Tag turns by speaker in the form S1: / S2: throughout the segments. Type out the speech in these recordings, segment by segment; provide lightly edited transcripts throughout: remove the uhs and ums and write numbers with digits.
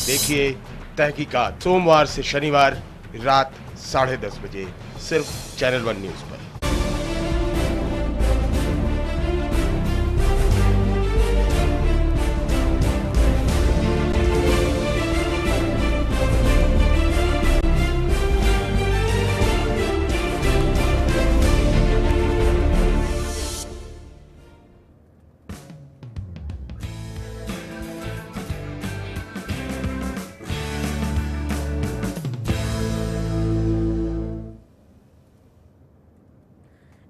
S1: देखिए तहकीकात सोमवार से शनिवार रात 10:30 बजे सिर्फ चैनल 1 न्यूज पर।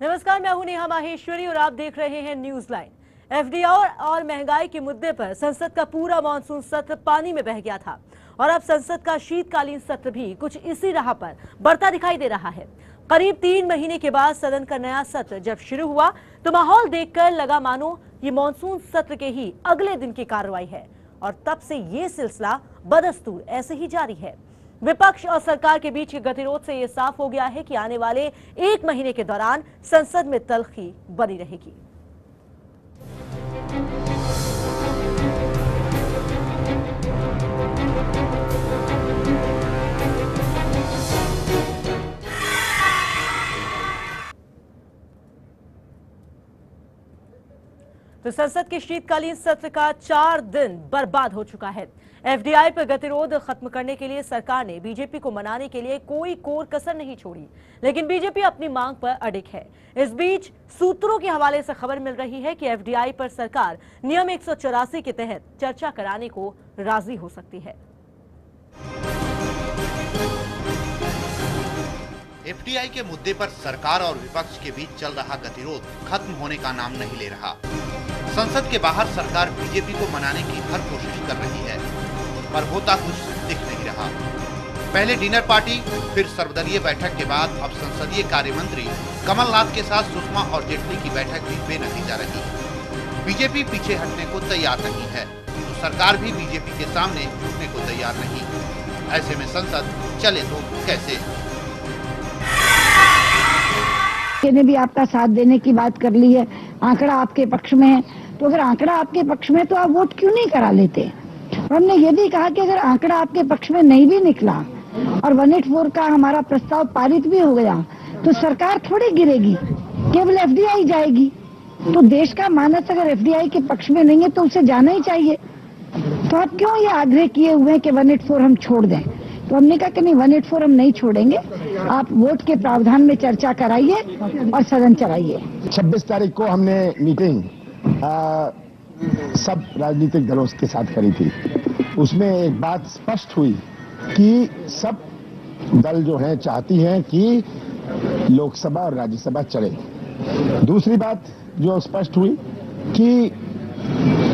S2: नमस्कार, मैं हूं नेहा माहेश्वरी और आप देख रहे हैं न्यूज लाइन। एफडीआई और महंगाई के मुद्दे पर संसद का पूरा मानसून सत्र पानी में बह गया था और अब संसद का शीतकालीन सत्र भी कुछ इसी राह पर बढ़ता दिखाई दे रहा है। करीब 3 महीने के बाद सदन का नया सत्र जब शुरू हुआ तो माहौल देखकर लगा मानो ये मानसून सत्र के ही अगले दिन की कार्रवाई है और तब से ये सिलसिला बदस्तूर ऐसे ही जारी है। विपक्ष और सरकार के बीच के गतिरोध से यह साफ हो गया है कि आने वाले 1 महीने के दौरान संसद में तल्खी बनी रहेगी। तो संसद के शीतकालीन सत्र का 4 दिन बर्बाद हो चुका है। एफडीआई पर गतिरोध खत्म करने के लिए सरकार ने बीजेपी को मनाने के लिए कोई कोर कसर नहीं छोड़ी, लेकिन बीजेपी अपनी मांग पर अडिग है। इस बीच सूत्रों के हवाले से खबर मिल रही है कि एफडीआई पर सरकार नियम 184 के तहत चर्चा कराने को राजी हो सकती है।
S3: एफडीआई के मुद्दे पर सरकार और विपक्ष के बीच चल रहा गतिरोध खत्म होने का नाम नहीं ले रहा। संसद के बाहर सरकार बीजेपी को मनाने की हर कोशिश कर रही है, पर होता कुछ दिख नहीं रहा। पहले डिनर पार्टी, फिर सर्वदलीय बैठक के बाद अब संसदीय कार्य मंत्री कमलनाथ के साथ सुषमा और जेटली की बैठक भी बेनतीजा रही। बीजेपी पीछे हटने को तैयार नहीं है तो सरकार भी बीजेपी के सामने झुकने को तैयार नहीं। ऐसे में संसद चले तो कैसे?
S4: ने भी आपका साथ देने की बात कर ली है, आंकड़ा आपके पक्ष में है, तो अगर आंकड़ा आपके पक्ष में तो आप वोट क्यों नहीं करा लेते? और हमने ये भी कहा कि अगर आंकड़ा आपके पक्ष में नहीं भी निकला और 184 का हमारा प्रस्ताव पारित भी हो गया तो सरकार थोड़ी गिरेगी, केवल एफडीआई जाएगी। तो देश का मानस अगर एफडीआई के पक्ष में नहीं है तो उसे जाना ही चाहिए। तो आप क्यों ये आग्रह किए हुए हैं कि 184 हम छोड़ दें? तो हमने कहा कि नहीं, 184 हम नहीं छोड़ेंगे, आप वोट के प्रावधान में चर्चा कराइए और सदन चलाइए।
S5: 26 तारीख को हमने मीटिंग सब राजनीतिक दलों के साथ करी थी। उसमें एक बात स्पष्ट हुई कि सब दल जो हैं चाहती हैं कि लोकसभा और राज्यसभा चले। दूसरी बात जो स्पष्ट हुई कि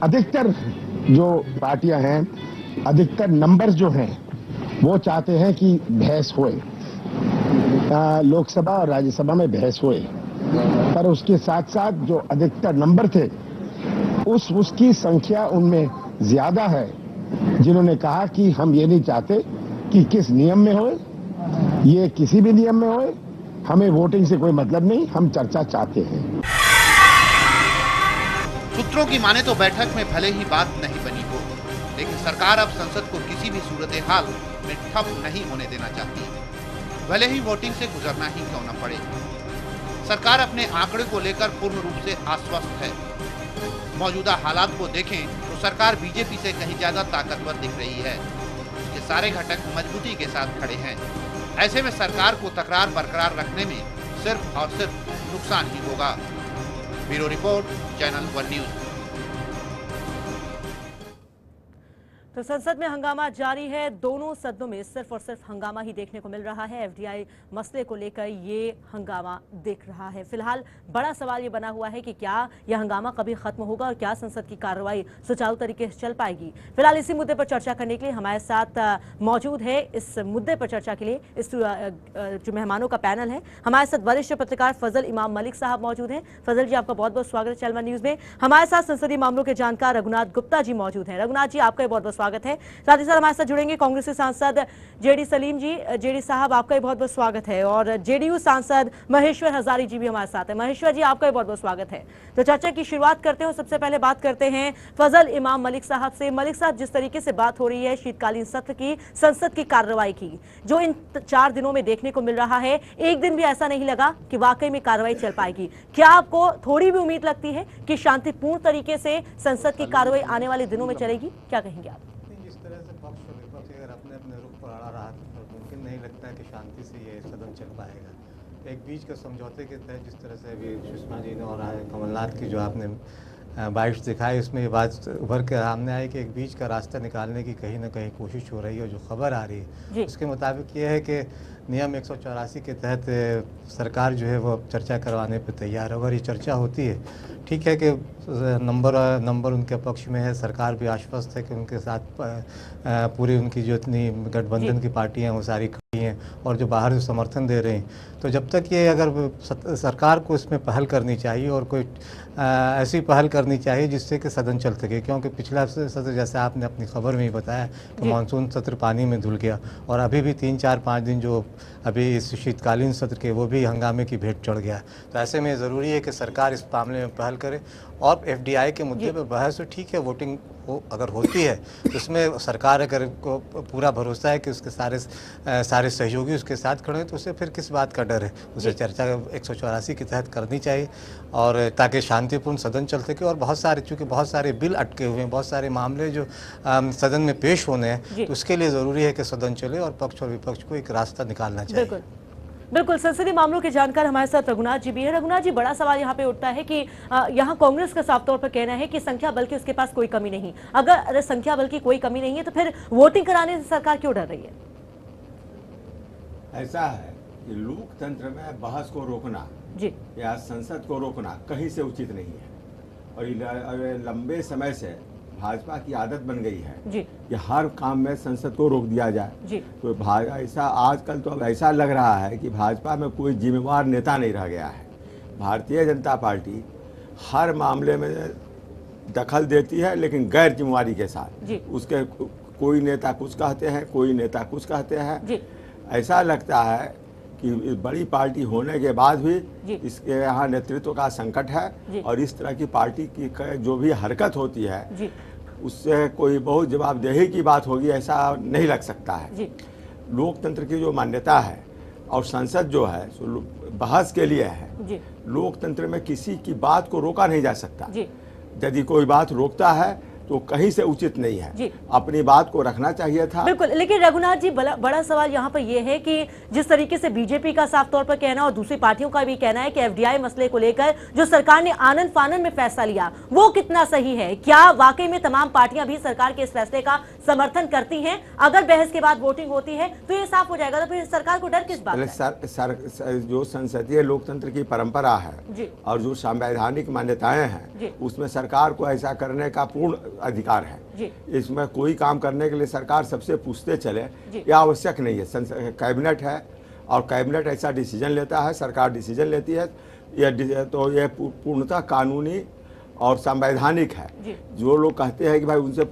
S5: अधिकतर जो पार्टियां हैं, अधिकतर नंबर्स जो हैं वो चाहते हैं कि बहस होए, लोकसभा और राज्यसभा में बहस होए, पर उसके साथ साथ जो अधिकतर नंबर थे उसकी संख्या उनमें ज्यादा है जिन्होंने कहा कि हम ये नहीं चाहते कि किस नियम में होए, ये किसी भी नियम में होए, हमें वोटिंग से कोई मतलब नहीं, हम चर्चा चाहते हैं।
S3: सूत्रों की माने तो बैठक में भले ही बात नहीं बनी हो, लेकिन सरकार अब संसद को किसी भी सूरत हाल में ठप नहीं होने देना चाहती, भले ही वोटिंग से गुजरना ही क्यों न पड़े। सरकार अपने आंकड़े को लेकर पूर्ण रूप से आश्वस्त है। मौजूदा हालात को देखें तो सरकार बीजेपी से कहीं ज्यादा ताकतवर दिख रही है। उसके सारे घटक मजबूती के साथ खड़े हैं। ऐसे में सरकार को तकरार बरकरार रखने में सिर्फ और सिर्फ नुकसान ही होगा। Bureau report, channel 1 news.
S2: तो संसद में हंगामा जारी है। दोनों सदनों में सिर्फ और सिर्फ हंगामा ही देखने को मिल रहा है। एफडीआई मसले को लेकर ये हंगामा दिख रहा है। फिलहाल बड़ा सवाल ये बना हुआ है कि क्या यह हंगामा कभी खत्म होगा और क्या संसद की कार्रवाई सुचारू तरीके से चल पाएगी। फिलहाल इसी मुद्दे पर चर्चा करने के लिए हमारे साथ मौजूद है, इस मुद्दे पर चर्चा के लिए इस जो मेहमानों का पैनल है, हमारे साथ वरिष्ठ पत्रकार फजल इमाम मलिक साहब मौजूद हैं। फजल जी, आपका बहुत बहुत स्वागत है चैनल 1 न्यूज में। हमारे साथ संसदीय मामलों के जानकार रघुनाथ गुप्ता जी मौजूद हैं। रघुनाथ जी, आपका बहुत बहुत स्वागत स्वागत है। साथ ही साथ हमारे साथ जुड़ेंगे कांग्रेस के सांसद जेडी सलीम जी। जेडी साहब, आपका भी बहुत बहुत स्वागत है। और जेडीयू सांसद महेश्वर हजारी जी भी हमारे साथ है। महेश्वर जी, आपका भी बहुत बहुत स्वागत है। तो चर्चा की शुरुआत करते हैं। सबसे पहले बात करते हैं फजल इमाम मलिक साहब से। मलिक साहब, जिस तरीके से बात हो रही है शीतकालीन सत्र की, संसद की कार्रवाई की, जो इन 4 दिनों में देखने को मिल रहा है, एक दिन भी ऐसा नहीं लगा कि वाकई में कार्रवाई चल पाएगी। क्या आपको थोड़ी भी उम्मीद लगती है कि शांतिपूर्ण तरीके से संसद की कार्रवाई आने वाले दिनों में चलेगी? क्या कहेंगे आप?
S6: जिस तरह से पक्ष और विपक्ष अगर अपने अपने रुख पर अड़ा रहा तो मुमकिन नहीं लगता है कि शांति से ये सदन चल पाएगा। एक बीच के समझौते के तहत जिस तरह से अभी सुषमा जी ने और कमलनाथ की जो आपने बाइट्स दिखाई, उसमें ये बात उभर के सामने आई कि एक बीच का रास्ता निकालने की कहीं ना कहीं कोशिश हो रही है। जो खबर आ रही है उसके मुताबिक ये है कि नियम 184 के तहत सरकार जो है वो चर्चा करवाने पर तैयार है। अगर ये चर्चा होती है, ठीक है कि नंबर उनके पक्ष में है, सरकार भी आश्वस्त है कि उनके साथ पूरी उनकी जो इतनी गठबंधन की पार्टियां वो सारी खड़ी हैं और जो बाहर जो समर्थन दे रहे हैं, तो जब तक ये अगर सरकार को इसमें पहल करनी चाहिए और कोई ऐसी पहल करनी चाहिए जिससे कि सदन चल सके। क्योंकि पिछला सत्र जैसा आपने अपनी खबर में ही बताया कि मानसून सत्र पानी में धुल गया और अभी भी 3, 4, 5 दिन जो अभी इस शीतकालीन सत्र के वो भी हंगामे की भेंट चढ़ गया। तो ऐसे में ज़रूरी है कि सरकार इस मामले में पहल करे और FDI के मुद्दे पर बहस हो। ठीक है, वोटिंग अगर होती है तो उसमें सरकार अगर को पूरा भरोसा है कि उसके सारे सहयोगी उसके साथ खड़े हैं तो उसे फिर किस बात का डर है। उसे चर्चा 184 के तहत करनी चाहिए और ताकि शांतिपूर्ण सदन चल सके। और चूँकि बहुत सारे बिल अटके हुए हैं, बहुत सारे मामले जो सदन में पेश होने हैं, तो उसके लिए ज़रूरी है कि सदन चले और पक्ष और विपक्ष को एक रास्ता निकालना चाहिए।
S2: बिल्कुल, संसदीय मामलों के जानकार हमारे साथ रघुनाथ जी भी है। रघुनाथ जी, बड़ा सवाल यहाँ पे उठता है कि यहाँ कांग्रेस का साफ तौर पर कहना है कि संख्या बल की उसके पास कोई कमी नहीं। अगर संख्या बल की कोई कमी नहीं है तो फिर वोटिंग कराने से सरकार क्यों डर रही है?
S7: ऐसा है कि लोकतंत्र में बहस को रोकना
S2: जी
S7: या संसद को रोकना कहीं से उचित नहीं है। और लंबे समय से भाजपा की आदत बन गई है
S2: जी
S7: कि हर काम में संसद को रोक दिया जाए
S2: जी।
S7: तो ऐसा आजकल तो अब ऐसा लग रहा है कि भाजपा में कोई जिम्मेवार नेता नहीं रह गया है। भारतीय जनता पार्टी हर मामले में दखल देती है लेकिन गैर जिम्मेवारी के साथ। उसके कोई नेता कुछ कहते हैं, कोई नेता कुछ कहते हैं। ऐसा लगता है कि बड़ी पार्टी होने के बाद भी इसके यहाँ नेतृत्व का संकट है और इस तरह की पार्टी की जो भी हरकत होती है उससे कोई बहुत जवाबदेही की बात होगी ऐसा नहीं लग सकता है। लोकतंत्र की जो मान्यता है और संसद जो है बहस के लिए है। लोकतंत्र में किसी की बात को रोका नहीं जा सकता। यदि कोई बात रोकता है तो कहीं से उचित नहीं है। अपनी बात को रखना चाहिए था।
S2: बिल्कुल, लेकिन रघुनाथ जी, बड़ा सवाल यहाँ पर यह है कि जिस तरीके से बीजेपी का साफ तौर पर कहना और दूसरी पार्टियों का भी कहना है कि FDI मसले को लेकर जो सरकार ने आनन फानन में फैसला लिया वो कितना सही है? क्या वाकई में तमाम पार्टियां भी सरकार के इस फैसले का समर्थन करती हैं? अगर बहस के बाद वोटिंग होती है तो ये साफ हो जाएगा, तो फिर सरकार को डर किस बात का?
S7: जो संसदीय लोकतंत्र की परंपरा है और जो संवैधानिक मान्यताएं हैं उसमें सरकार को ऐसा करने का पूर्ण अधिकार है। इसमें कोई काम करने के लिए सरकार सबसे पूछते चले यह आवश्यक नहीं है। कैबिनेट है और कैबिनेट ऐसा डिसीजन लेता है, सरकार डिसीजन लेती है, तो यह पूर्णतः कानूनी और संवैधानिक है। जो लोग कहते हैं कि भाई उनसे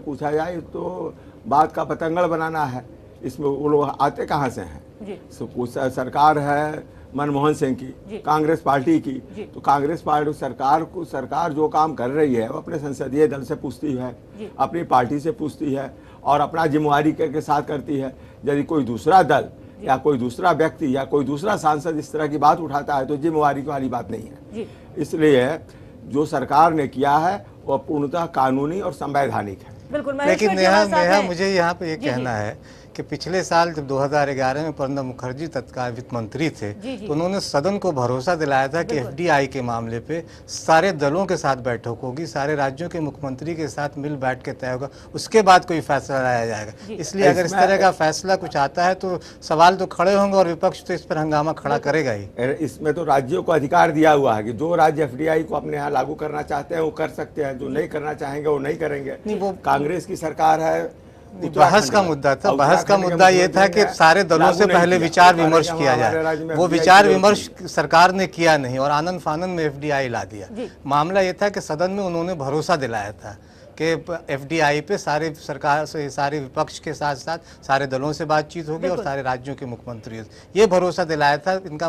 S7: पूछा जाए तो बात का पतंगड़ बनाना है। इसमें वो लोग आते कहाँ से हैं? सरकार है मनमोहन सिंह की, कांग्रेस पार्टी की, तो कांग्रेस पार्टी सरकार जो काम कर रही है वो अपने संसदीय दल से पूछती है, अपनी पार्टी से पूछती है और अपना जिम्मेवारी के साथ करती है। यदि कोई दूसरा दल या कोई दूसरा व्यक्ति या कोई दूसरा सांसद इस तरह की बात उठाता है तो जिम्मेवारी वाली बात नहीं है। इसलिए जो सरकार ने किया है वह पूर्णतः कानूनी और संवैधानिक है।
S6: लेकिन नेहा मुझे यहाँ पे ये कहना है कि पिछले साल जब 2011 में प्रणब मुखर्जी तत्काल वित्त मंत्री थे तो उन्होंने सदन को भरोसा दिलाया था कि FDI के मामले पे सारे दलों के साथ बैठक होगी, सारे राज्यों के मुख्यमंत्री के साथ मिल बैठ के तय होगा, उसके बाद कोई फैसला लाया जाएगा। इसलिए अगर इस तरह का फैसला कुछ आता है तो सवाल तो खड़े होंगे और विपक्ष तो इस पर हंगामा खड़ा करेगा ही।
S7: इसमें तो राज्यों को अधिकार दिया हुआ है कि जो राज्य FDI को अपने यहाँ लागू करना चाहते हैं वो कर सकते हैं, जो नहीं करना चाहेंगे वो नहीं करेंगे। वो कांग्रेस की सरकार है।
S6: बहस का मुद्दा था, बहस का मुद्दा ये था कि सारे दलों से पहले विचार विमर्श किया जाए। वो विचार विमर्श सरकार ने किया नहीं और आनन फानन में FDI ला दिया। मामला ये था कि सदन में उन्होंने भरोसा दिलाया था कि FDI पे सारे सरकार से, सारे विपक्ष के साथ साथ सारे दलों से बातचीत होगी और सारे राज्यों के मुख्यमंत्रियों से ये भरोसा दिलाया था। इनका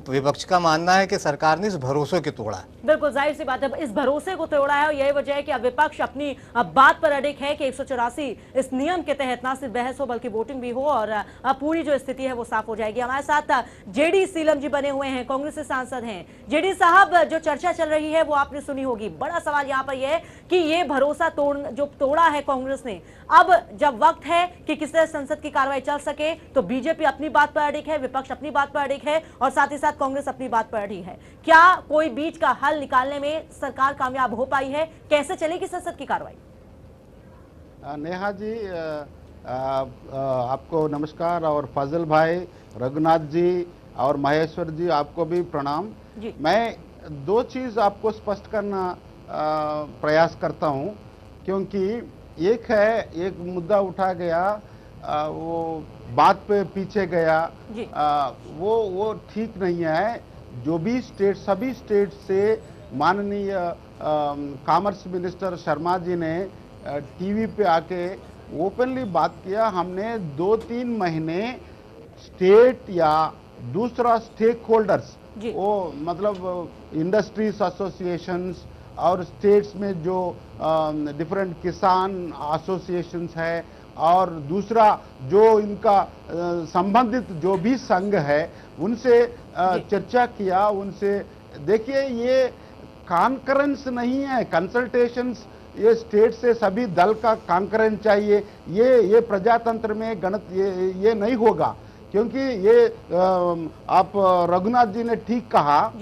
S6: विपक्ष का मानना है कि सरकार ने इस भरोसे को तोड़ा।
S2: बिल्कुल जाहिर सी बात है, इस भरोसे को तोड़ा है और यही वजह है कि अब विपक्ष अपनी बात पर अडिग है कि 184 इस नियम के तहत ना सिर्फ बहस हो बल्कि वोटिंग भी हो और पूरी जो स्थिति है वो साफ हो जाएगी। हमारे साथ जेडी सीलम जी बने हुए हैं, कांग्रेस से सांसद हैं। जेडी साहब, जो चर्चा चल रही है वो आपने सुनी होगी। बड़ा सवाल यहाँ पर यह है कि ये भरोसा तोड़ा है कांग्रेस ने। अब जब वक्त है कि किस तरह संसद की कार्रवाई चल सके तो बीजेपी अपनी बात पर अडिग है, विपक्ष अपनी बात पर अडिग है और साथ ही साथ कांग्रेस अपनी बात पर अडिग है। क्या कोई बीच का हल निकालने में सरकार कामयाब हो पाई है? कैसे चलेगी संसद की कार्रवाई?
S8: नेहा जी, आपको नमस्कार और फजल भाई, रघुनाथ जी और महेश्वर जी, आपको भी प्रणाम जी। मैं दो चीज आपको स्पष्ट करना प्रयास करता हूं, क्योंकि एक मुद्दा उठा गया, वो बात पे पीछे गया, वो ठीक नहीं है। जो भी स्टेट, सभी स्टेट से माननीय कॉमर्स मिनिस्टर शर्मा जी ने टीवी पे आके ओपनली बात किया। हमने 2-3 महीने स्टेट या दूसरा स्टेक होल्डर्स, वो मतलब इंडस्ट्रीज एसोसिएशंस और स्टेट्स में जो डिफरेंट किसान एसोसिएशंस है और दूसरा जो इनका संबंधित जो भी संघ है उनसे चर्चा किया। उनसे देखिए, ये कॉन्करेंस नहीं है, कंसल्टेशंस, ये स्टेट से सभी दल का कॉन्करेंस चाहिए। ये प्रजातंत्र में गणित ये नहीं होगा, क्योंकि ये आप रघुनाथ जी ने ठीक कहा,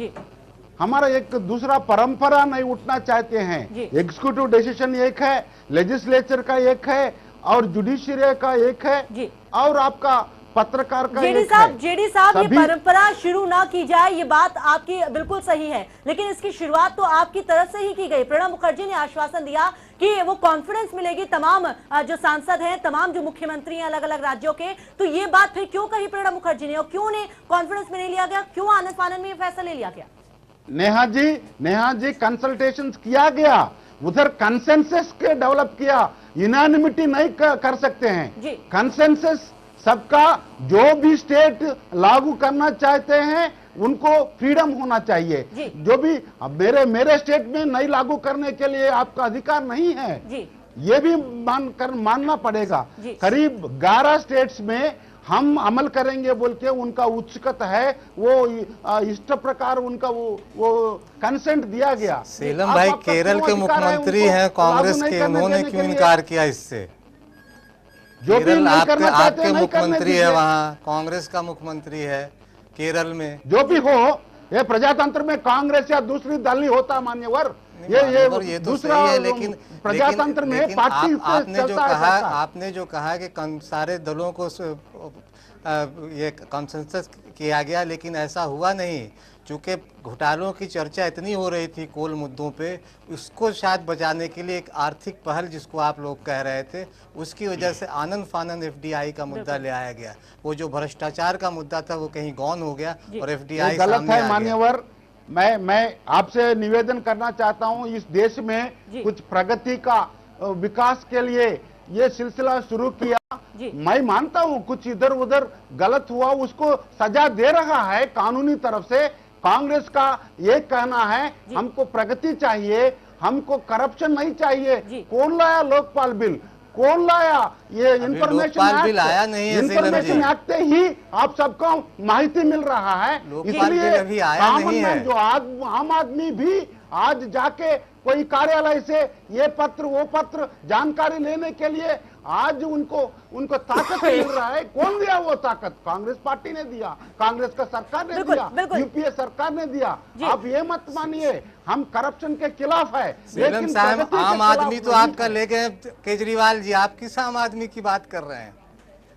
S8: हमारा एक दूसरा परंपरा नहीं उठना चाहते हैं। एग्जीक्यूटिव डिसीजन एक है, लेजिस्लेचर का एक है और जुडिशियरी का एक है और आपका पत्रकार का एक है।
S2: जेडी साहब, ये परंपरा शुरू ना की जाए, ये बात आपकी बिल्कुल सही है, लेकिन इसकी शुरुआत तो आपकी तरफ से ही की गई। प्रणब मुखर्जी ने आश्वासन दिया कि वो कॉन्फिडेंस मिलेगी तमाम जो सांसद हैं, तमाम जो मुख्यमंत्री हैं अलग अलग राज्यों के। तो ये बात फिर क्यों कही प्रणब मुखर्जी ने और क्यों ने कॉन्फिडेंस में नहीं लिया गया? क्यों आनन फानन में ये फैसला ले लिया गया?
S8: नेहा जी कंसल्टेशंस किया गया, उधर कंसेंसस के डेवलप किया, यूनानिमिटी नहीं कर सकते हैं। कंसेंसस सबका, जो भी स्टेट लागू करना चाहते हैं उनको फ्रीडम होना चाहिए। जो भी मेरे स्टेट में नहीं लागू करने के लिए आपका अधिकार नहीं है, ये भी मानना पड़ेगा। करीब 11 स्टेट्स में हम अमल करेंगे बोल के उनका उच्चकत है, वो इष्ट प्रकार उनका वो कंसेंट दिया गया।
S6: सीलम भाई, केरल के मुख्यमंत्री हैं कांग्रेस के, उन्होंने क्यों इनकार किया इससे?
S8: जो भी
S6: आपके मुख्यमंत्री है, वहाँ कांग्रेस का मुख्यमंत्री है केरल में।
S8: जो भी हो, ये प्रजातंत्र में कांग्रेस या दूसरी दल नहीं होता मान्यवर। ये
S6: तो
S8: दूसरा
S6: है, लेकिन
S8: प्रजातंत्र में पार्टी
S6: आपने जो कहा कि सारे दलों को ये कंसेंसस किया गया, लेकिन ऐसा हुआ नहीं। चूंकि घोटालों की चर्चा इतनी हो रही थी कोल मुद्दों पे, उसको शायद बचाने के लिए एक आर्थिक पहल जिसको आप लोग कह रहे थे, उसकी वजह से आनन फानन FDI का मुद्दा ले आया गया। वो जो भ्रष्टाचार का मुद्दा था वो कहीं गौन हो गया और FDI
S8: गलत है मान्यवर। मैं आपसे निवेदन करना चाहता हूं, इस देश में कुछ प्रगति का विकास के लिए ये सिलसिला शुरू किया। मैं मानता हूं कुछ इधर उधर गलत हुआ, उसको सजा दे रहा है कानूनी तरफ से। कांग्रेस का ये कहना है हमको प्रगति चाहिए, हमको करप्शन नहीं चाहिए। कौन लाया लोकपाल बिल? कौन लाया? ये इंफॉर्मेशन एक्ट ही आप सबको माहिती मिल रहा है। इसलिए जो आम आदमी भी आज जाके कोई कार्यालय से ये पत्र वो पत्र जानकारी लेने के लिए आज उनको ताकत मिल रहा है। कौन दिया वो ताकत? कांग्रेस पार्टी ने दिया, कांग्रेस का सरकार ने दिया, यूपीए सरकार ने दिया। आप ये मत मानिए हम करप्शन के खिलाफ है, लेकिन
S6: साहब आम आदमी तो आपका ले गए केजरीवाल जी। आप किस आम आदमी की बात कर रहे हैं?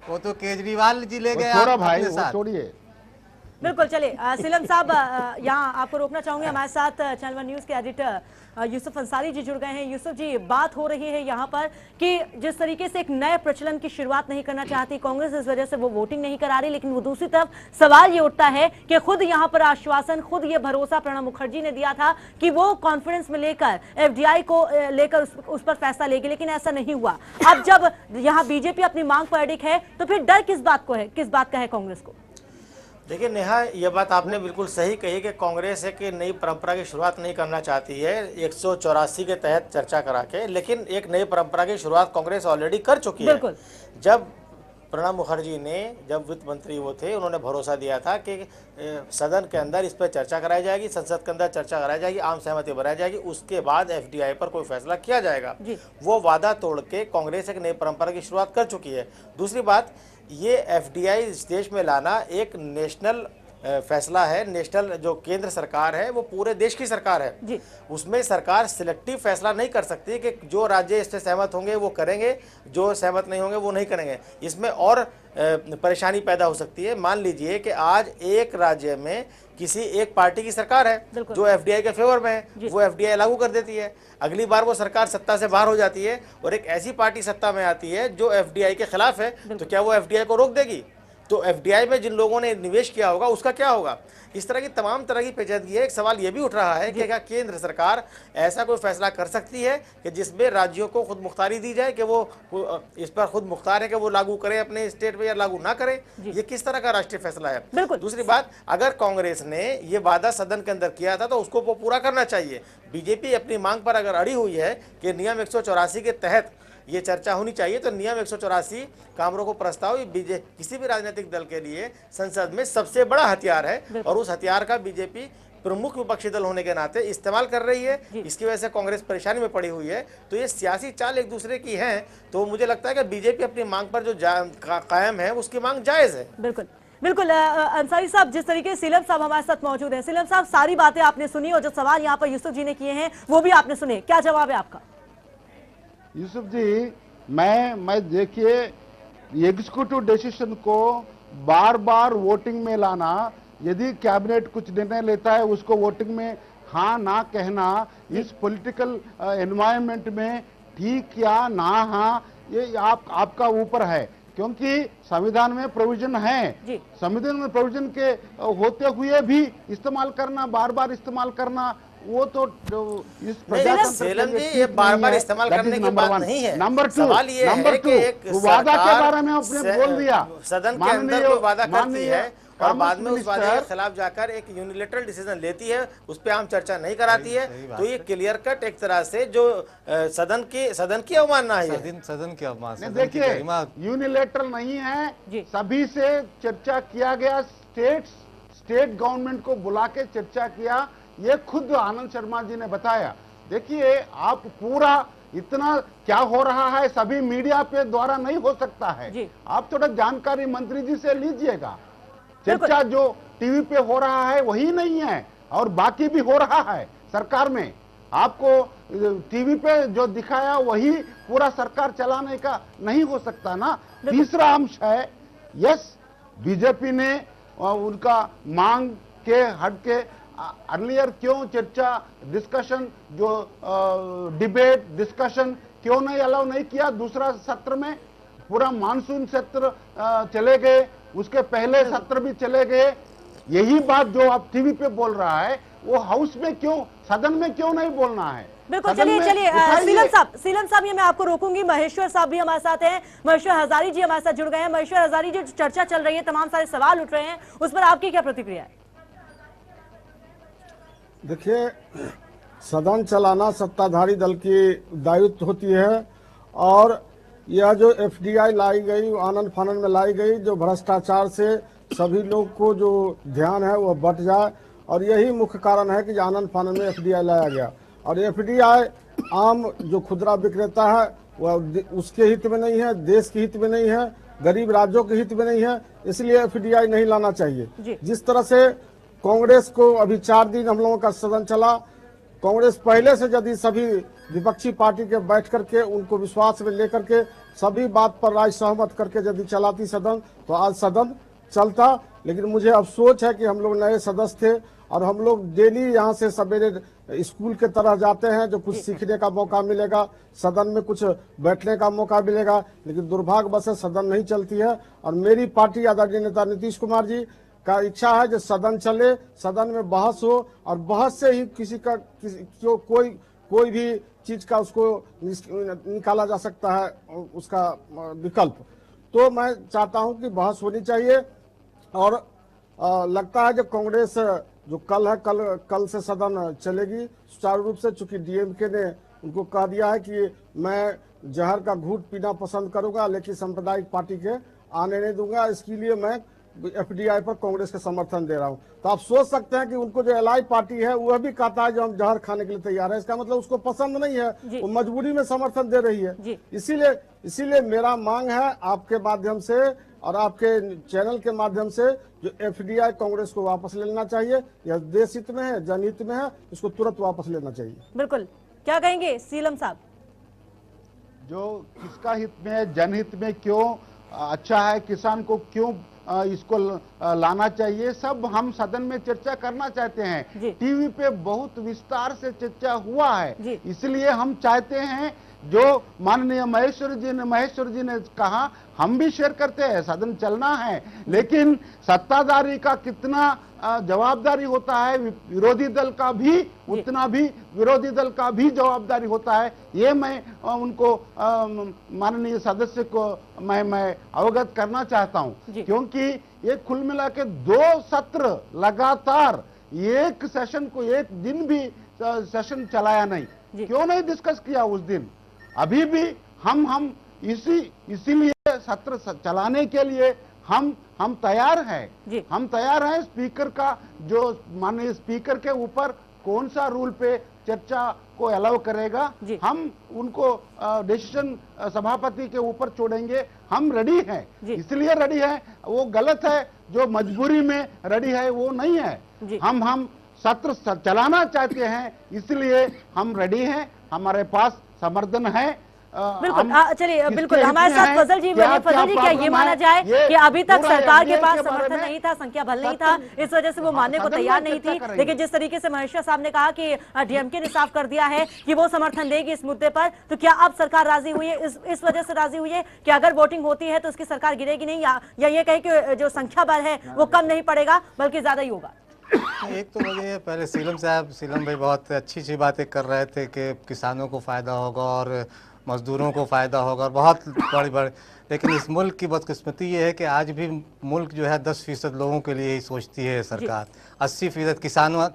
S6: वो तो केजरीवाल जी ले गए।
S8: भाई छोड़िए,
S2: बिल्कुल। चलिए सीलम साहब, यहाँ आपको रोकना चाहूंगे। हमारे साथ चैनल 1 न्यूज के एडिटर यूसुफ अंसारी जी जुड़ गए हैं। यूसुफ जी, बात हो रही है यहाँ पर कि जिस तरीके से एक नए प्रचलन की शुरुआत नहीं करना चाहती कांग्रेस, इस वजह से वो वोटिंग नहीं करा रही, लेकिन वो दूसरी तरफ सवाल ये उठता है कि खुद यहाँ पर आश्वासन, खुद ये भरोसा प्रणब मुखर्जी ने दिया था कि वो कॉन्फ्रेंस में लेकर एफडीआई को लेकर उस पर फैसला लेगी, लेकिन ऐसा नहीं हुआ। अब जब यहाँ बीजेपी अपनी मांग पर अडिग है तो फिर डर किस बात का है कांग्रेस को?
S9: देखिए नेहा, ये बात आपने बिल्कुल सही कही कि कांग्रेस एक नई परंपरा की शुरुआत नहीं करना चाहती है 184 के तहत चर्चा करा के, लेकिन एक नई परंपरा की शुरुआत कांग्रेस ऑलरेडी कर चुकी है। जब प्रणब मुखर्जी ने, जब वित्त मंत्री वो थे, उन्होंने भरोसा दिया था कि सदन के अंदर इस पर चर्चा कराई जाएगी, संसद के अंदर चर्चा कराई जाएगी, आम सहमति बनाई जाएगी, उसके बाद एफडीआई पर कोई फैसला किया जाएगा। वो वादा तोड़ के कांग्रेस एक नई परंपरा की शुरुआत कर चुकी है। दूसरी बात, ये एफडीआई इस देश में लाना एक नेशनल फैसला है। नेशनल जो केंद्र सरकार है वो पूरे देश की सरकार है, उसमें सरकार सिलेक्टिव फैसला नहीं कर सकती कि जो राज्य इससे सहमत होंगे वो करेंगे, जो सहमत नहीं होंगे वो नहीं करेंगे। इसमें और परेशानी पैदा हो सकती है। मान लीजिए कि आज एक राज्य में किसी एक पार्टी की सरकार है जो एफडीआई के फेवर में है, वो एफडीआई लागू कर देती है। अगली बार वो सरकार सत्ता से बाहर हो जाती है और एक ऐसी पार्टी सत्ता में आती है जो एफडीआई के खिलाफ है, तो क्या वो एफडीआई को रोक देगी? तो एफडीआई में जिन लोगों ने निवेश किया होगा उसका क्या होगा? इस तरह की तमाम तरह की पेचीदगी है। एक सवाल ये भी उठ रहा है कि क्या केंद्र सरकार ऐसा कोई फैसला कर सकती है कि जिसमें राज्यों को खुद मुख्तारी दी जाए कि वो इस पर खुद मुख्तार है कि वो लागू करें अपने स्टेट में या लागू ना करें? ये किस तरह का राष्ट्रीय फैसला है? दूसरी बात, अगर कांग्रेस ने ये वादा सदन के अंदर किया था तो उसको वो पूरा करना चाहिए। बीजेपी अपनी मांग पर अगर अड़ी हुई है कि नियम 184 के तहत ये चर्चा होनी चाहिए, तो नियम 184 कामरों को प्रस्ताव किसी भी राजनीतिक दल के लिए संसद में सबसे बड़ा हथियार है और उस हथियार का बीजेपी प्रमुख विपक्षी दल होने के नाते इस्तेमाल कर रही है। इसकी वजह से कांग्रेस परेशानी में पड़ी हुई है। तो ये सियासी चाल एक दूसरे की है, तो मुझे लगता है कि बीजेपी अपनी मांग पर जो कायम है उसकी मांग जायज है।
S2: बिल्कुल बिल्कुल। अंसारी साहब, जिस तरीके से सीलम साहब हमारे साथ मौजूद हैं, सीलम साहब सारी बातें आपने सुनी और जो सवाल यहाँ पर यूसुफ जी ने किए हैं वो भी आपने सुने, क्या जवाब है आपका?
S8: यूसुफ जी, मैं देखिए, एग्जीक्यूटिव डिसीजन को बार बार वोटिंग में लाना, यदि कैबिनेट कुछ निर्णय लेता है उसको वोटिंग में हाँ ना कहना, इस पॉलिटिकल एनवायरनमेंट में ठीक या ना हाँ, ये आपका ऊपर है, क्योंकि संविधान में प्रोविजन है। संविधान में प्रोविजन के होते हुए भी इस्तेमाल करना, बार बार इस्तेमाल करना, वो तो इस
S9: सेलम जी ये बार-बार इस्तेमाल करने की बात नहीं है।
S8: नंबर 2,
S9: सवाल ये है कि एक
S8: वादा के बारे में आपने बोल दिया,
S9: सदन के अंदर कोई वादा करती है और बाद में उस वादे के खिलाफ जाकर एक यूनिलेटरल डिसीजन लेती है, उस पर आम चर्चा नहीं कराती है, तो ये क्लियर कट एक तरह से जो सदन की अवमानना है।
S6: सदन की अवमानना।
S8: देखिए, यूनिलेटरल नहीं है, सभी से चर्चा किया गया, स्टेट गवर्नमेंट को बुला के चर्चा किया, ये खुद आनंद शर्मा जी ने बताया। देखिए, आप पूरा इतना क्या हो रहा है सभी मीडिया पे द्वारा नहीं हो सकता है, आप थोड़ा जानकारी मंत्री जी से लीजिएगा। चर्चा जो टीवी पे हो रहा है वही नहीं है और बाकी भी हो रहा है सरकार में। आपको टीवी पे जो दिखाया वही पूरा सरकार चलाने का नहीं हो सकता ना। तीसरा अंश है, यस, बीजेपी ने उनका मांग के हट के अर्लियर क्यों चर्चा, डिस्कशन, जो डिबेट डिस्कशन क्यों नहीं अलाउ नहीं किया? दूसरा सत्र में पूरा मानसून सत्र चले गए, उसके पहले सत्र भी चले गए। यही बात जो आप टीवी पे बोल रहा है वो हाउस में क्यों, सदन में क्यों नहीं बोलना है?
S2: बिल्कुल। चलिए सीलम साहब ये मैं आपको रोकूंगी। महेश्वर साहब भी हमारे साथ हैं, महेश्वर हजारी जी हमारे साथ जुड़ गए हैं। महेश्वर हजारी जी, जो चर्चा चल रही है, तमाम सारे सवाल उठ रहे हैं, उस पर आपकी क्या प्रतिक्रिया है?
S10: देखिए, सदन चलाना सत्ताधारी दल की दायित्व होती है और यह जो एफडीआई लाई गई, आनंद फानन में लाई गई, जो भ्रष्टाचार से सभी लोग को जो ध्यान है वो बट जाए, और यही मुख्य कारण है कि आनंद फानन में एफडीआई लाया गया। और एफडीआई आम जो खुदरा विक्रेता है वह उसके हित में नहीं है, देश के हित में नहीं है, गरीब राज्यों के हित में नहीं है, इसलिए एफडीआई नहीं लाना चाहिए। जिस तरह से कांग्रेस को अभी 4 दिन हम लोगों का सदन चला, कांग्रेस पहले से यदि सभी विपक्षी पार्टी के बैठ करके उनको विश्वास में लेकर के सभी बात पर राय सहमत करके यदि चलाती सदन, तो आज सदन चलता। लेकिन मुझे अफसोस है कि हम लोग नए सदस्य थे और हम लोग डेली यहाँ से सवेरे स्कूल के तरह जाते हैं, जो कुछ सीखने का मौका मिलेगा, सदन में कुछ बैठने का मौका मिलेगा, लेकिन दुर्भाग्यवश सदन नहीं चलती है। और मेरी पार्टी आदरणीय नेता नीतीश कुमार जी का इच्छा है कि सदन चले, सदन में बहस हो और बहस से ही कोई भी चीज का उसको निकाला जा सकता है, उसका विकल्प। तो मैं चाहता हूं कि बहस होनी चाहिए और लगता है कि कांग्रेस जो कल से सदन चलेगी सुचारू रूप से, चूंकि डीएमके ने उनको कह दिया है कि मैं जहर का घूंट पीना पसंद करूंगा लेकिन सांप्रदायिक पार्टी के आने नहीं दूंगा, इसके लिए मैं एफडीआई पर कांग्रेस का समर्थन दे रहा हूं। तो आप सोच सकते हैं कि उनको जो एलआई पार्टी है वह भी कहता है जो हम जहर खाने के लिए तैयार है, इसका मतलब उसको पसंद नहीं है, वो मजबूरी में समर्थन दे रही है। इसीलिए मेरा मांग है आपके माध्यम से और आपके चैनल के माध्यम से, जो एफडीआई कांग्रेस को वापस लेना चाहिए, यह देश हित में है, जनहित में है, इसको तुरंत वापस लेना चाहिए।
S2: बिल्कुल, क्या कहेंगे सीलम साहब?
S8: जो किसका हित में है, जनहित में क्यों अच्छा है, किसान को क्यों इसको लाना चाहिए, सब हम सदन में चर्चा करना चाहते हैं। टीवी पे बहुत विस्तार से चर्चा हुआ है, इसलिए हम चाहते हैं जो माननीय महेश्वर जी ने कहा, हम भी शेयर करते हैं, सदन चलना है, लेकिन सत्ताधारी का कितना जवाबदारी होता है, विरोधी दल का भी उतना भी विरोधी दल का भी जवाबदारी होता है। ये मैं उनको माननीय सदस्य को मैं अवगत करना चाहता हूं, क्योंकि ये कुल मिला के 2 सत्र लगातार एक सेशन को एक दिन भी सेशन चलाया नहीं, क्यों नहीं डिस्कस किया उस दिन? अभी भी हम इसीलिए सत्र चलाने के लिए हम तैयार हैं, हम तैयार हैं। स्पीकर का जो माननीय स्पीकर के ऊपर कौन सा रूल पे चर्चा को अलाउ करेगा, हम उनको डिसीजन सभापति के ऊपर छोड़ेंगे। हम रेडी हैं, इसलिए रेडी है, वो गलत है जो मजबूरी में रेडी है वो नहीं है। हम सत्र चलाना चाहते हैं, इसलिए हम रेडी हैं, हमारे पास समर्थन है।
S2: बिल्कुल, चलिए बिल्कुल हमारे साथ फजल जी बने। फजल जी, क्या ये माना जाए कि अभी तक सरकार के पास समर्थन नहीं था, संख्या बल नहीं था, इस वजह से वो मानने को तैयार नहीं थी, लेकिन जिस तरीके से महेश्वर साहब ने कहा कि डीएमके ने साफ कर दिया है कि वो समर्थन देगी इस मुद्दे पर, तो क्या अब सरकार राजी हुई है, इस वजह से राजी हुई है कि अगर वोटिंग होती है तो उसकी सरकार गिरेगी नहीं, या ये कहे कि जो संख्या बल है वो कम नहीं पड़ेगा बल्कि ज्यादा ही होगा?
S6: एक तो वजह है, पहले सीलम भाई बहुत अच्छी बातें कर रहे थे कि किसानों को फ़ायदा होगा और मज़दूरों को फ़ायदा होगा और बहुत बड़ी, लेकिन इस मुल्क की बदकिस्मती ये है कि आज भी मुल्क जो है 10% लोगों के लिए ही सोचती है सरकार। 80%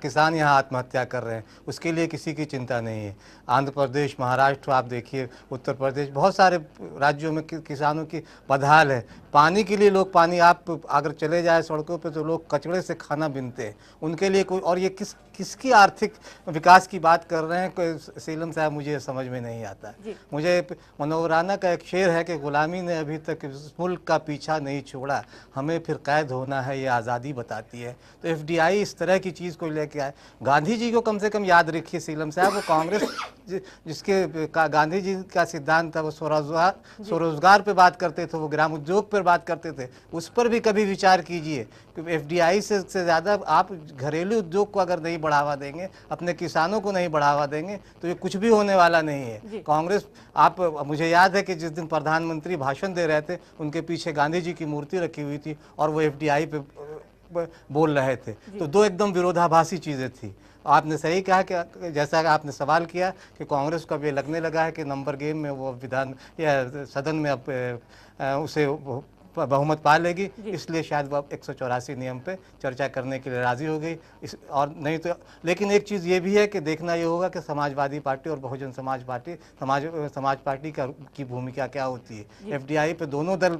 S6: किसान यहाँ आत्महत्या कर रहे हैं, उसके लिए किसी की चिंता नहीं है। आंध्र प्रदेश, महाराष्ट्र, आप देखिए, उत्तर प्रदेश, बहुत सारे राज्यों में किसानों की बदहाल है। पानी के लिए लोग आप अगर चले जाए सड़कों पे तो लोग कचड़े से खाना बीनते हैं, उनके लिए कोई, और ये किसकी आर्थिक विकास की बात कर रहे हैं सीलम साहब, मुझे समझ में नहीं आता। मुझे मनोवराना का एक शेर है कि गुलामी ने अभी तक इस मुल्क का पीछा नहीं छोड़ा, हमें फिर कैद होना है, ये आज़ादी बताती है। तो एफडीआई इस तरह की चीज़ को लेके आए। गांधी जी को कम से कम याद रखिए सीलम साहब, वो कांग्रेस जिसके गांधी जी का सिद्धांत था, वो स्वरोजगार पे बात करते थे, वो ग्राम उद्योग पर बात करते थे, उस पर भी कभी विचार कीजिए। एफडीआई से ज़्यादा आप घरेलू उद्योग को अगर नहीं बढ़ावा देंगे, अपने किसानों को नहीं बढ़ावा देंगे, तो ये कुछ भी होने वाला नहीं है। कांग्रेस, मुझे याद है कि जिस दिन प्रधानमंत्री भाषण दे रहे थे, उनके पीछे गांधी जी की मूर्ति रखी हुई थी और वो एफडीआई पे बोल रहे थे। तो 2 एकदम विरोधाभासी चीज़ें थी। आपने सही कहा कि जैसा आपने सवाल किया कि कांग्रेस को अब ये लगने लगा है कि नंबर गेम में वो विधान या सदन में अब उसे बहुमत पा लेगी, इसलिए शायद वो 184 नियम पे चर्चा करने के लिए राज़ी हो गई। और नहीं तो, लेकिन एक चीज़ ये भी है कि देखना ये होगा कि समाजवादी पार्टी और बहुजन समाज पार्टी समाज पार्टी की भूमिका क्या होती है। एफडीआई पे दोनों दल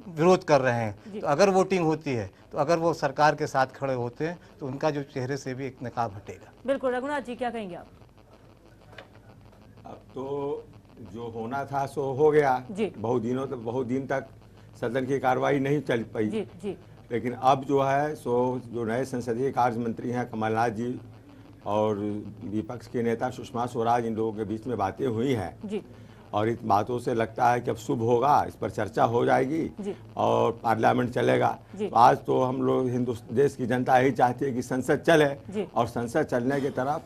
S6: विरोध कर रहे हैं, तो अगर वोटिंग होती है, तो अगर वो सरकार के साथ खड़े होते हैं, तो उनका जो चेहरे से भी एक नकाब हटेगा।
S2: बिल्कुल, रघुनाथ जी क्या कहेंगे आप?
S7: अब तो जो होना था सो हो गया। बहुत दिन तक सदन की कार्रवाई नहीं चल पाई, लेकिन अब जो है सो जो नए संसदीय कार्य मंत्री हैं कमलनाथ जी और विपक्ष के नेता सुषमा स्वराज, इन लोगों के बीच में बातें हुई हैं और इन बातों से लगता है कि अब शुभ होगा, इस पर चर्चा हो जाएगी और पार्लियामेंट चलेगा। तो आज तो हम लोग देश की जनता यही चाहती है कि संसद चले और संसद चलने की तरफ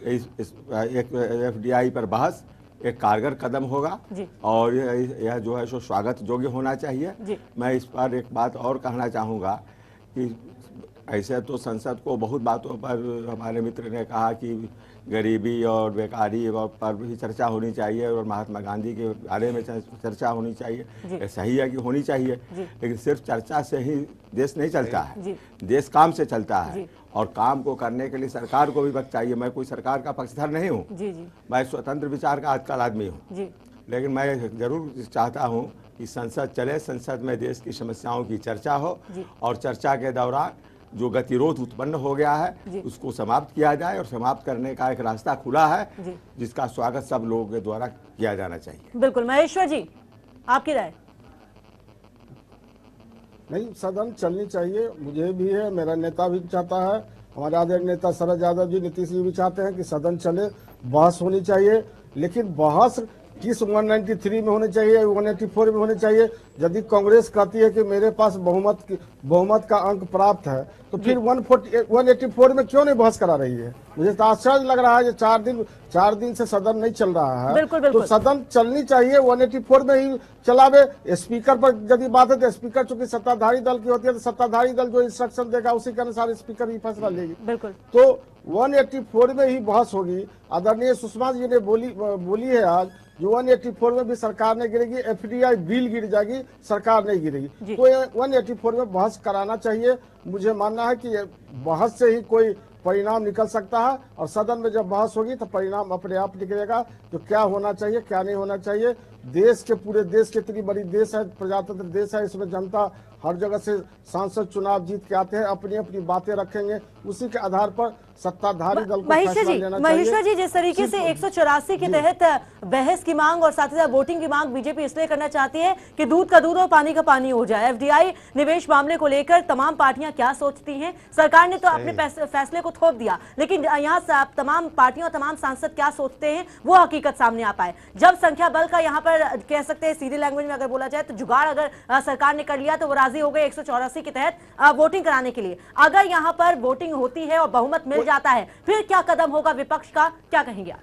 S7: एक FDI पर बहस एक कारगर कदम होगा और यह जो है सो स्वागत योग्य होना चाहिए। मैं इस पर एक बात और कहना चाहूँगा कि ऐसे तो संसद को बहुत बातों पर हमारे मित्र ने कहा कि गरीबी और बेकारी पर भी चर्चा होनी चाहिए और महात्मा गांधी के बारे में चर्चा होनी चाहिए। ये सही है कि होनी चाहिए, लेकिन सिर्फ चर्चा से ही देश नहीं चलता है, देश काम से चलता है और काम को करने के लिए सरकार को भी वक्त चाहिए। मैं कोई सरकार का पक्षधर नहीं हूँ, मैं स्वतंत्र विचार का आजकल आदमी हूँ, लेकिन मैं जरूर चाहता हूँ कि संसद चले, संसद में देश की समस्याओं की चर्चा हो और चर्चा के दौरान जो गतिरोध उत्पन्न हो गया है उसको समाप्त किया जाए और समाप्त करने का एक रास्ता खुला है जिसका स्वागत सब लोगों के द्वारा किया जाना चाहिए।
S2: बिल्कुल। महेश्वर जी, आपकी राय?
S10: नहीं, सदन चलनी चाहिए, मुझे भी है, मेरा नेता भी चाहता है, हमारे आदरणीय नेता शरद यादव जी, नीतीश जी भी चाहते हैं कि सदन चले, बहस होनी चाहिए। लेकिन बहस किस 193 में होनी चाहिए, 184 में होनी चाहिए? यदि कांग्रेस कहती है कि मेरे पास बहुमत का अंक प्राप्त है, तो फिर 184 में क्यों नहीं बहस करा रही है? मुझे तो आश्चर्य लग रहा है कि 4 दिन से सदन नहीं चल रहा है।
S2: बिल्कुल।
S10: तो सदन चलनी चाहिए, 184 में ही चलावे। स्पीकर पर यदि बात है तो स्पीकर चूंकि सत्ताधारी दल की होती है, तो सत्ताधारी दल जो इंस्ट्रक्शन देगा उसी के अनुसार स्पीकर ही फैसला लेगी।
S2: बिल्कुल।
S10: तो 184 में ही बहस होगी। आदरणीय सुषमा जी ने बोली है आज, जो 184 में भी सरकार नहीं गिरेगी, FDI बिल गिर जाएगी, सरकार नहीं गिरेगी। तो 184 में बहस कराना चाहिए। मुझे मानना है कि बहस से ही कोई परिणाम निकल सकता है और सदन में जब बहस होगी तो परिणाम अपने आप निकलेगा, तो क्या होना चाहिए क्या नहीं होना चाहिए। देश के पूरे देश की इतनी बड़ी देश है, प्रजातंत्र देश है, इसमें जनता हर जगह से सांसद चुनाव जीत के आते हैं, अपनी अपनी बातें रखेंगे, उसी के आधार पर सत्ताधारी दल को फैसला लेना चाहिए।
S2: महेश्वर जी, जिस तरीके से 184 के तहत बहस की मांग और साथ ही साथ वोटिंग की मांग बीजेपी इसलिए करना चाहती है कि दूध का दूध और पानी का पानी हो जाए। FDI निवेश मामले को लेकर तमाम पार्टियां क्या सोचती हैं? सरकार ने तो अपने फैसले को थोप दिया, लेकिन यहाँ तमाम पार्टियां और तमाम सांसद क्या सोचते हैं वो हकीकत सामने आ पाए। जब संख्या बल का यहाँ पर कह सकते हैं, सीधी लैंग्वेज में अगर बोला जाए तो जुगाड़ अगर सरकार ने कर लिया तो वो राजी हो गए 184 के तहत वोटिंग कराने के लिए। अगर यहाँ पर वोटिंग होती है और बहुमत मिल जाता है, फिर क्या कदम होगा विपक्ष का, क्या कहेंगे आप?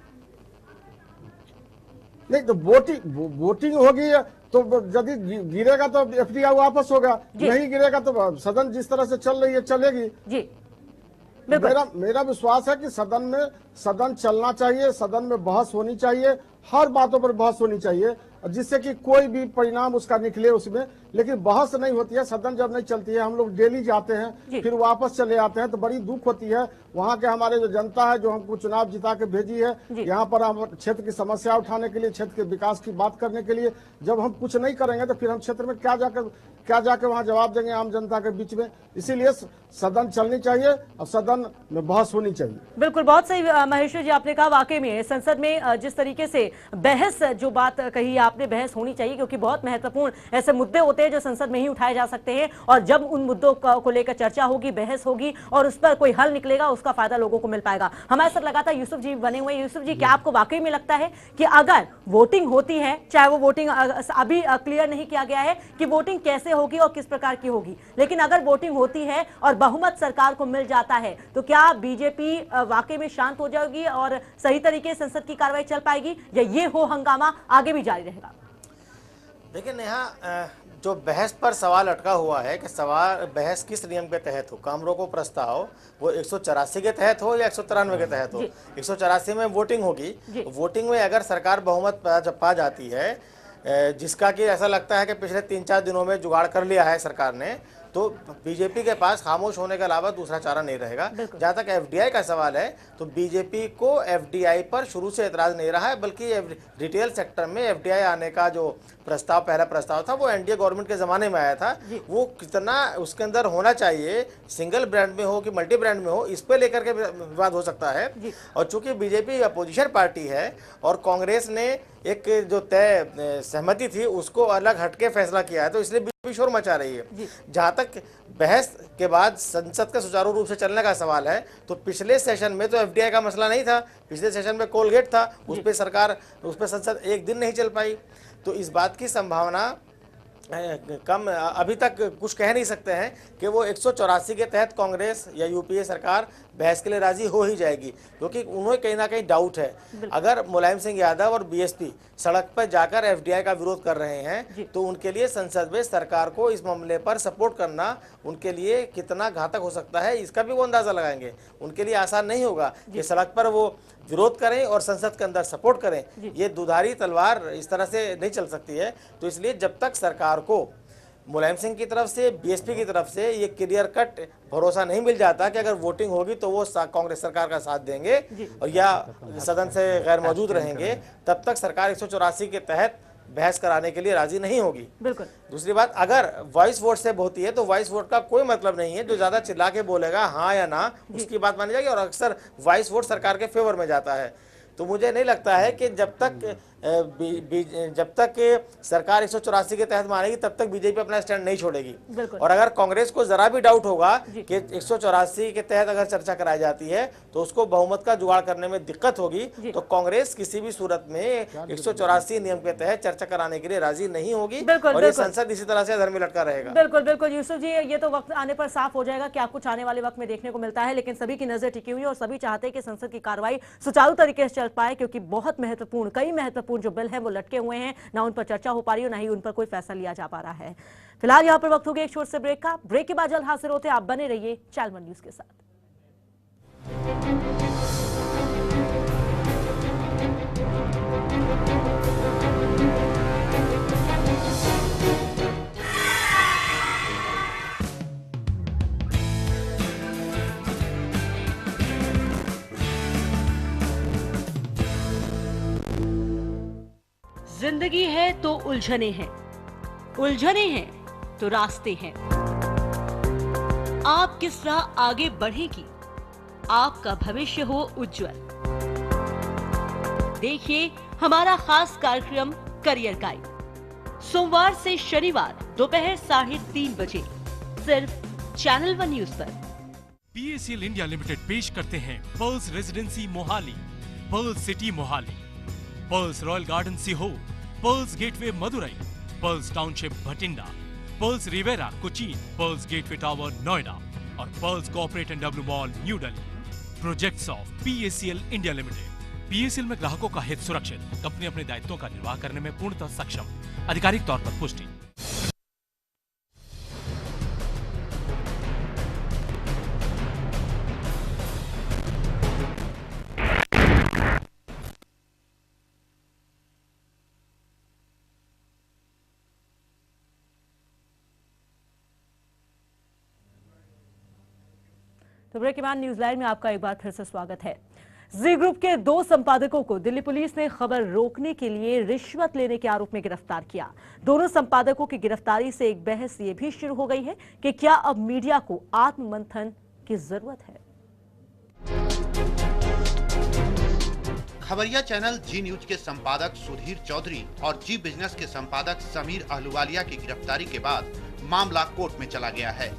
S10: नहीं, तो वोटिंग होगी तो यदि गिरेगा तो FDI वापस होगा, नहीं गिरेगा तो सदन जिस तरह से चल रही है चलेगी।
S2: जी,
S10: मेरा विश्वास है कि सदन चलना चाहिए, सदन में बहस होनी चाहिए, हर बातों पर बहस होनी चाहिए जिससे कि कोई भी परिणाम उसका निकले उसमें। लेकिन बहस नहीं होती है, सदन जब नहीं चलती है, हम लोग डेली जाते हैं फिर वापस चले आते हैं, तो बड़ी दुख होती है। वहाँ के हमारे जो जनता है जो हमको चुनाव जिता के भेजी है यहाँ पर हम क्षेत्र की समस्या उठाने के लिए, क्षेत्र के विकास की बात करने के लिए, जब हम कुछ नहीं करेंगे तो फिर हम क्षेत्र में क्या जाकर वहाँ जवाब देंगे आम जनता के बीच में। इसीलिए सदन चलनी चाहिए और सदन में बहस होनी चाहिए।
S2: बिल्कुल, बहुत सही महेश्वर जी आपने कहा। वाकई में संसद में जिस तरीके से बहस, जो बात कही आपने, बहस होनी चाहिए क्योंकि बहुत महत्वपूर्ण ऐसे मुद्दे होते हैं जो संसद में ही उठाए जा सकते हैं, और जब उन मुद्दों को लेकर चर्चा होगी, बहस होगी और उस पर कोई हल निकलेगा, उसका फायदा लोगों को मिल पाएगा। हमारे साथ लगातार यूसुफ जी बने हुए। यूसुफ जी, क्या आपको वाकई में लगता है कि अगर वोटिंग होती है, चाहे वो वोटिंग अभी क्लियर नहीं किया गया है कि वोटिंग कैसे होगी और किस प्रकार की होगी, लेकिन अगर वोटिंग होती है और बहुमत सरकार को मिल जाता है तो क्या बीजेपी वाकई में शांत हो जाएगी और सही तरीके से संसद की कार्रवाई चल पाएगी, या ये हो हंगामा आगे भी जारी रहेगा?
S9: देखिए नेहा, जो बहस पर सवाल अटका हुआ है कि बहस किस नियम के तहत हो, काम रोको प्रस्ताव वो 184 के तहत हो या 193 के तहत हो। 184 में वोटिंग होगी, वोटिंग में अगर सरकार बहुमत पा जाती है, जिसका कि ऐसा लगता है कि पिछले 3-4 दिनों में जुगाड़ कर लिया है सरकार ने, तो बीजेपी के पास खामोश होने के अलावा दूसरा चारा नहीं रहेगा। जहाँ तक FDI का सवाल है तो बीजेपी को FDI पर शुरू से एतराज नहीं रहा है, बल्कि रिटेल सेक्टर में FDI आने का जो पहला प्रस्ताव था वो NDA गवर्नमेंट के ज़माने में आया था। वो कितना उसके अंदर होना चाहिए, सिंगल ब्रांड में हो कि मल्टी ब्रांड में हो, इस पर लेकर के विवाद हो सकता है। और चूंकि बीजेपी अपोजिशन पार्टी है और कांग्रेस ने एक जो तय सहमति थी उसको अलग हटके फैसला किया है, तो इसलिए भी शोर मचा रही है। जहां तक बहस के बाद संसद का सुचारू रूप से चलने का सवाल है, तो पिछले सेशन में तो एफडीआई का मसला नहीं था, पिछले सेशन में कोलगेट था, उस पर संसद एक दिन नहीं चल पाई। तो इस बात की संभावना कम, अभी तक कुछ कह नहीं सकते हैं कि वो 184 के तहत कांग्रेस या यूपीए सरकार बहस के लिए राजी हो ही जाएगी, क्योंकि उन्हें कहीं ना कहीं डाउट है। अगर मुलायम सिंह यादव और बीएसपी सड़क पर जाकर एफडीआई का विरोध कर रहे हैं, तो उनके लिए संसद में सरकार को इस मामले पर सपोर्ट करना उनके लिए कितना घातक हो सकता है, इसका भी वो अंदाजा लगाएंगे। उनके लिए आसान नहीं होगा कि सड़क पर वो विरोध करें और संसद के अंदर सपोर्ट करें। ये दुधारी तलवार इस तरह से नहीं चल सकती है। तो इसलिए जब तक सरकार को मुलायम सिंह की तरफ से, बीएसपी की तरफ से ये क्लियर कट भरोसा नहीं मिल जाता कि अगर वोटिंग होगी तो वो कांग्रेस सरकार का साथ देंगे और या सदन से गैर मौजूद रहेंगे, तब तक सरकार 184 के तहत बहस कराने के लिए राजी नहीं होगी।
S2: बिल्कुल।
S9: दूसरी बात, अगर वॉइस वोट से होती है तो वॉइस वोट का कोई मतलब नहीं है। जो ज्यादा चिल्ला के बोलेगा हाँ या ना, उसकी बात मानी जाएगी, और अक्सर वॉइस वोट सरकार के फेवर में जाता है। तो मुझे नहीं लगता है कि जब तक सरकार 184 के तहत मानेगी तब तक बीजेपी अपना स्टैंड नहीं छोड़ेगी। और अगर कांग्रेस को जरा भी डाउट होगा कि 184 के तहत अगर चर्चा कराई जाती है तो उसको बहुमत का जुगाड़ करने में दिक्कत होगी, तो कांग्रेस किसी भी सूरत में 184 नियम के तहत चर्चा कराने के लिए राजी नहीं होगी और ये संसद इसी तरह से अधर में लटका रहेगा।
S2: बिल्कुल बिल्कुल यूसुफ जी, ये तो वक्त आने पर साफ हो जाएगा क्या कुछ आने वाले वक्त में देखने को मिलता है, लेकिन सभी की नजर टिकी हुई है और सभी चाहते हैं कि संसद की कार्रवाई सुचारू तरीके से चल पाए, क्योंकि बहुत महत्वपूर्ण, कई महत्वपूर्ण जो बिल है वो लटके हुए हैं, ना उन पर चर्चा हो पा रही है, ना ही उन पर कोई फैसला लिया जा पा रहा है। फिलहाल यहाँ पर वक्त हो गया एक छोटे से ब्रेक का। ब्रेक के बाद जल्द हाजिर होते हैं, आप बने रहिए चैनल वन न्यूज के साथ। जिंदगी है तो उलझने हैं, उलझने हैं तो रास्ते हैं। आप किस राह आगे बढ़ेगी, आपका भविष्य हो उज्जवल। देखिए हमारा खास कार्यक्रम करियर गाइड, सोमवार से शनिवार दोपहर 3:30 बजे सिर्फ चैनल वन न्यूज पर।
S11: PACL इंडिया लिमिटेड पेश करते हैं Pearls residency Mohali, Pearls city Mohali, Pearls royal garden Sehore, Pearls gateway Madurai, Pearls township Bathinda, Pearls Riviera Cochin, Pearls gateway tower Noida और Pearls corporate and W mall New Delhi. Projects of PACL India limited. PACL में ग्राहकों का हित सुरक्षित, कंपनी अपने दायित्वों का निर्वाह करने में पूर्णतः सक्षम। आधिकारिक तौर पर पुष्टि।
S2: तो ब्रेक के बाद न्यूज लाइन में आपका एक बार फिर से स्वागत है। जी ग्रुप के 2 संपादकों को दिल्ली पुलिस ने खबर रोकने के लिए रिश्वत लेने के आरोप में गिरफ्तार किया। दोनों संपादकों की गिरफ्तारी से एक बहस ये भी शुरू हो गई है कि क्या अब मीडिया को आत्ममंथन की जरूरत है।
S3: खबरिया चैनल जी न्यूज के संपादक सुधीर चौधरी और जी बिजनेस के संपादक समीर अहलुवालिया की गिरफ्तारी के बाद मामला कोर्ट में चला गया है।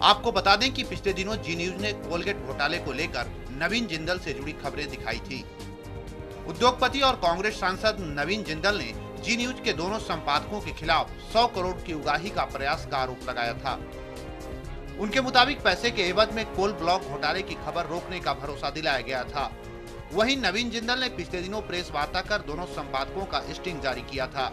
S3: आपको बता दें कि पिछले दिनों जी न्यूज ने कोलगेट घोटाले को लेकर नवीन जिंदल से जुड़ी खबरें दिखाई थी। उद्योगपति और कांग्रेस सांसद नवीन जिंदल ने जी न्यूज के दोनों संपादकों के खिलाफ 100 करोड़ की उगाही का प्रयास का आरोप लगाया था। उनके मुताबिक पैसे के एवज में कोल ब्लॉक घोटाले की खबर रोकने का भरोसा दिलाया गया था। वहीं नवीन जिंदल ने पिछले दिनों प्रेस वार्ता कर दोनों संपादकों का स्टिंग जारी किया था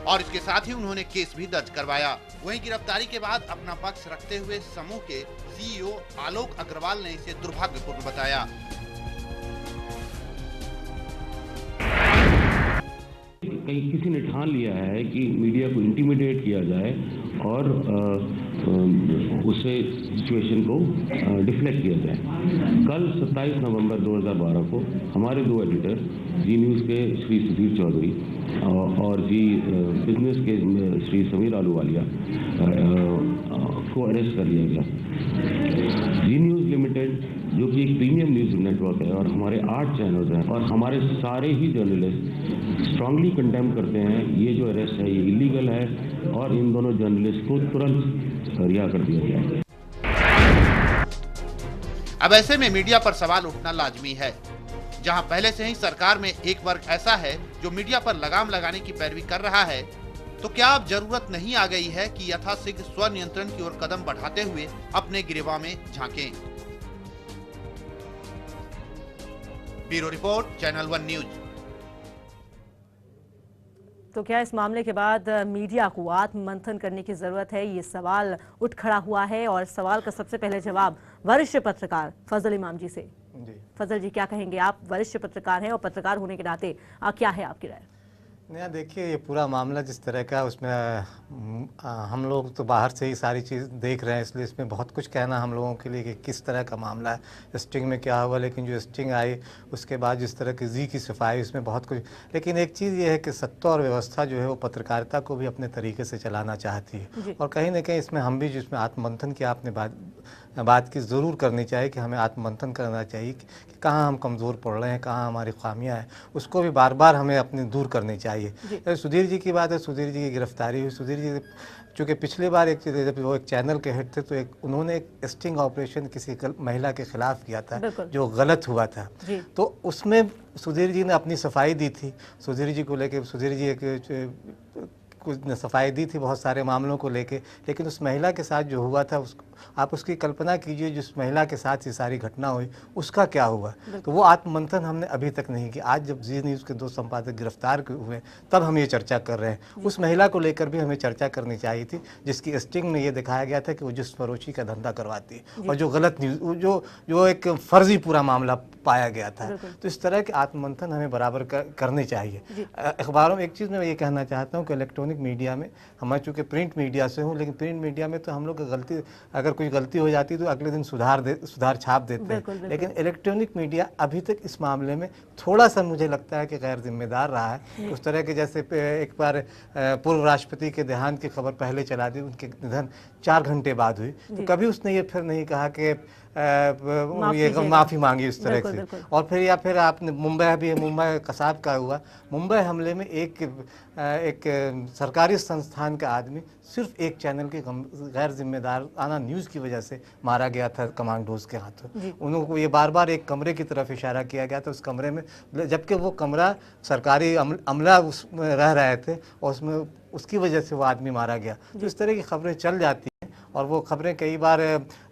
S3: और इसके साथ ही उन्होंने केस भी दर्ज करवाया। वहीं गिरफ्तारी के बाद अपना पक्ष रखते हुए समूह के CEO आलोक अग्रवाल ने इसे दुर्भाग्यपूर्ण बताया।
S12: कहीं किसी ने ठान लिया है कि मीडिया को इंटिमिडेट किया जाए और उससे सिचुएशन को डिफ्लेक्ट किया जाए। कल 27 नवंबर 2012 को हमारे 2 एडिटर जी न्यूज़ के श्री सुधीर चौधरी और जी बिजनेस के श्री समीर अहलुवालिया को अरेस्ट कर लिया गया। जी न्यूज़ लिमिटेड जो कि एक प्रीमियम न्यूज़ नेटवर्क है और हमारे 8 चैनल्स हैं और हमारे सारे ही जर्नलिस्ट स्ट्रांगली कंडेम करते हैं ये जो अरेस्ट है ये इलीगल है और इन दोनों जर्नलिस्ट को तुरंत रिहा कर दिया जाए।
S3: अब ऐसे में मीडिया पर सवाल उठना लाजमी है। जहां पहले से ही सरकार में एक वर्ग ऐसा है जो मीडिया पर लगाम लगाने की पैरवी कर रहा है, तो क्या अब जरूरत नहीं आ गई है कि यथाशीघ्र स्वनियंत्रण की ओर कदम बढ़ाते हुए अपने गिरेबान में झांकें? Bureau report, channel one news.
S2: तो क्या इस मामले के बाद मीडिया को आत्ममंथन करने की जरूरत है? ये सवाल उठ खड़ा हुआ है और सवाल का सबसे पहले जवाब वरिष्ठ पत्रकार फजल इमाम जी से। फजल जी, क्या कहेंगे? आप वरिष्ठ पत्रकार हैं और पत्रकार होने के नाते क्या है आपकी राय?
S6: नहीं, देखिए, ये पूरा मामला जिस तरह का, उसमें हम लोग तो बाहर से ही सारी चीज़ देख रहे हैं, इसलिए इसमें बहुत कुछ कहना हम लोगों के लिए कि किस तरह का मामला है, स्टिंग में क्या हुआ। लेकिन जो स्टिंग आई उसके बाद जिस तरह की जी की सफाई, उसमें बहुत कुछ। लेकिन एक चीज़ ये है कि सत्ता और व्यवस्था जो है वो पत्रकारिता को भी अपने तरीके से चलाना चाहती है, और कहीं ना कहीं इसमें हम भी, जिसमें आत्ममंथन की आपने बात की ज़रूर करनी चाहिए कि हमें आत्ममंथन करना चाहिए कि कहाँ हम कमज़ोर पड़ रहे हैं, कहाँ हमारी खामियां हैं, उसको भी बार बार हमें अपनी दूर करनी चाहिए। सुधीर जी की बात है, सुधीर जी की गिरफ्तारी हुई। सुधीर जी चूँकि पिछली बार जब वो एक चैनल के हेड थे, तो उन्होंने एक स्टिंग ऑपरेशन किसी महिला के खिलाफ किया था जो गलत हुआ था, तो उसमें सुधीर जी ने अपनी सफाई दी थी। सुधीर जी को लेके सुधीर जी कुछ सफाई दी थी बहुत सारे मामलों को लेके, लेकिन उस महिला के साथ जो हुआ था आप उसकी कल्पना कीजिए, जिस महिला के साथ ये सारी घटना हुई उसका क्या हुआ। तो वो आत्ममंथन हमने अभी तक नहीं किया। आज जब जी न्यूज़ के 2 संपादक गिरफ्तार हुए तब हम ये चर्चा कर रहे हैं। उस महिला को लेकर भी हमें चर्चा करनी चाहिए थी, जिसकी स्टिंग में ये दिखाया गया था कि वो जिस फरोशी का धंधा करवाती है, और जो गलत न्यूज़, जो एक फर्जी पूरा मामला पाया गया था। तो इस तरह के आत्ममंथन हमें बराबर करने चाहिए। अखबारों में एक चीज़ मैं ये कहना चाहता हूँ कि इलेक्ट्रॉनिक मीडिया में, हमारे चूँकि प्रिंट मीडिया से हूँ, लेकिन प्रिंट मीडिया में तो हम लोग गलती, अगर कोई गलती हो जाती तो अगले दिन सुधार छाप देते हैं। लेकिन इलेक्ट्रॉनिक मीडिया अभी तक इस मामले में थोड़ा सा मुझे लगता है कि गैर जिम्मेदार रहा है। उस तरह के जैसे एक बार पूर्व राष्ट्रपति के देहांत की खबर पहले चला दी, उनके निधन 4 घंटे बाद हुई, तो कभी उसने ये फिर नहीं कहा कि ये माफ़ी मांगी इस तरह से। और फिर आपने मुंबई कसाब का हुआ, मुंबई हमले में एक सरकारी संस्थान का आदमी सिर्फ एक चैनल के गैर जिम्मेदार आना न्यूज़ की वजह से मारा गया था कमांडोज के हाथों। उनको ये बार बार एक कमरे की तरफ इशारा किया गया था, उस कमरे में, जबकि वो कमरा सरकारी अमला उसमें रह रहे थे, और उसमें उसकी वजह से वो आदमी मारा गया। तो इस तरह की खबरें चल जाती हैं, और वो खबरें कई बार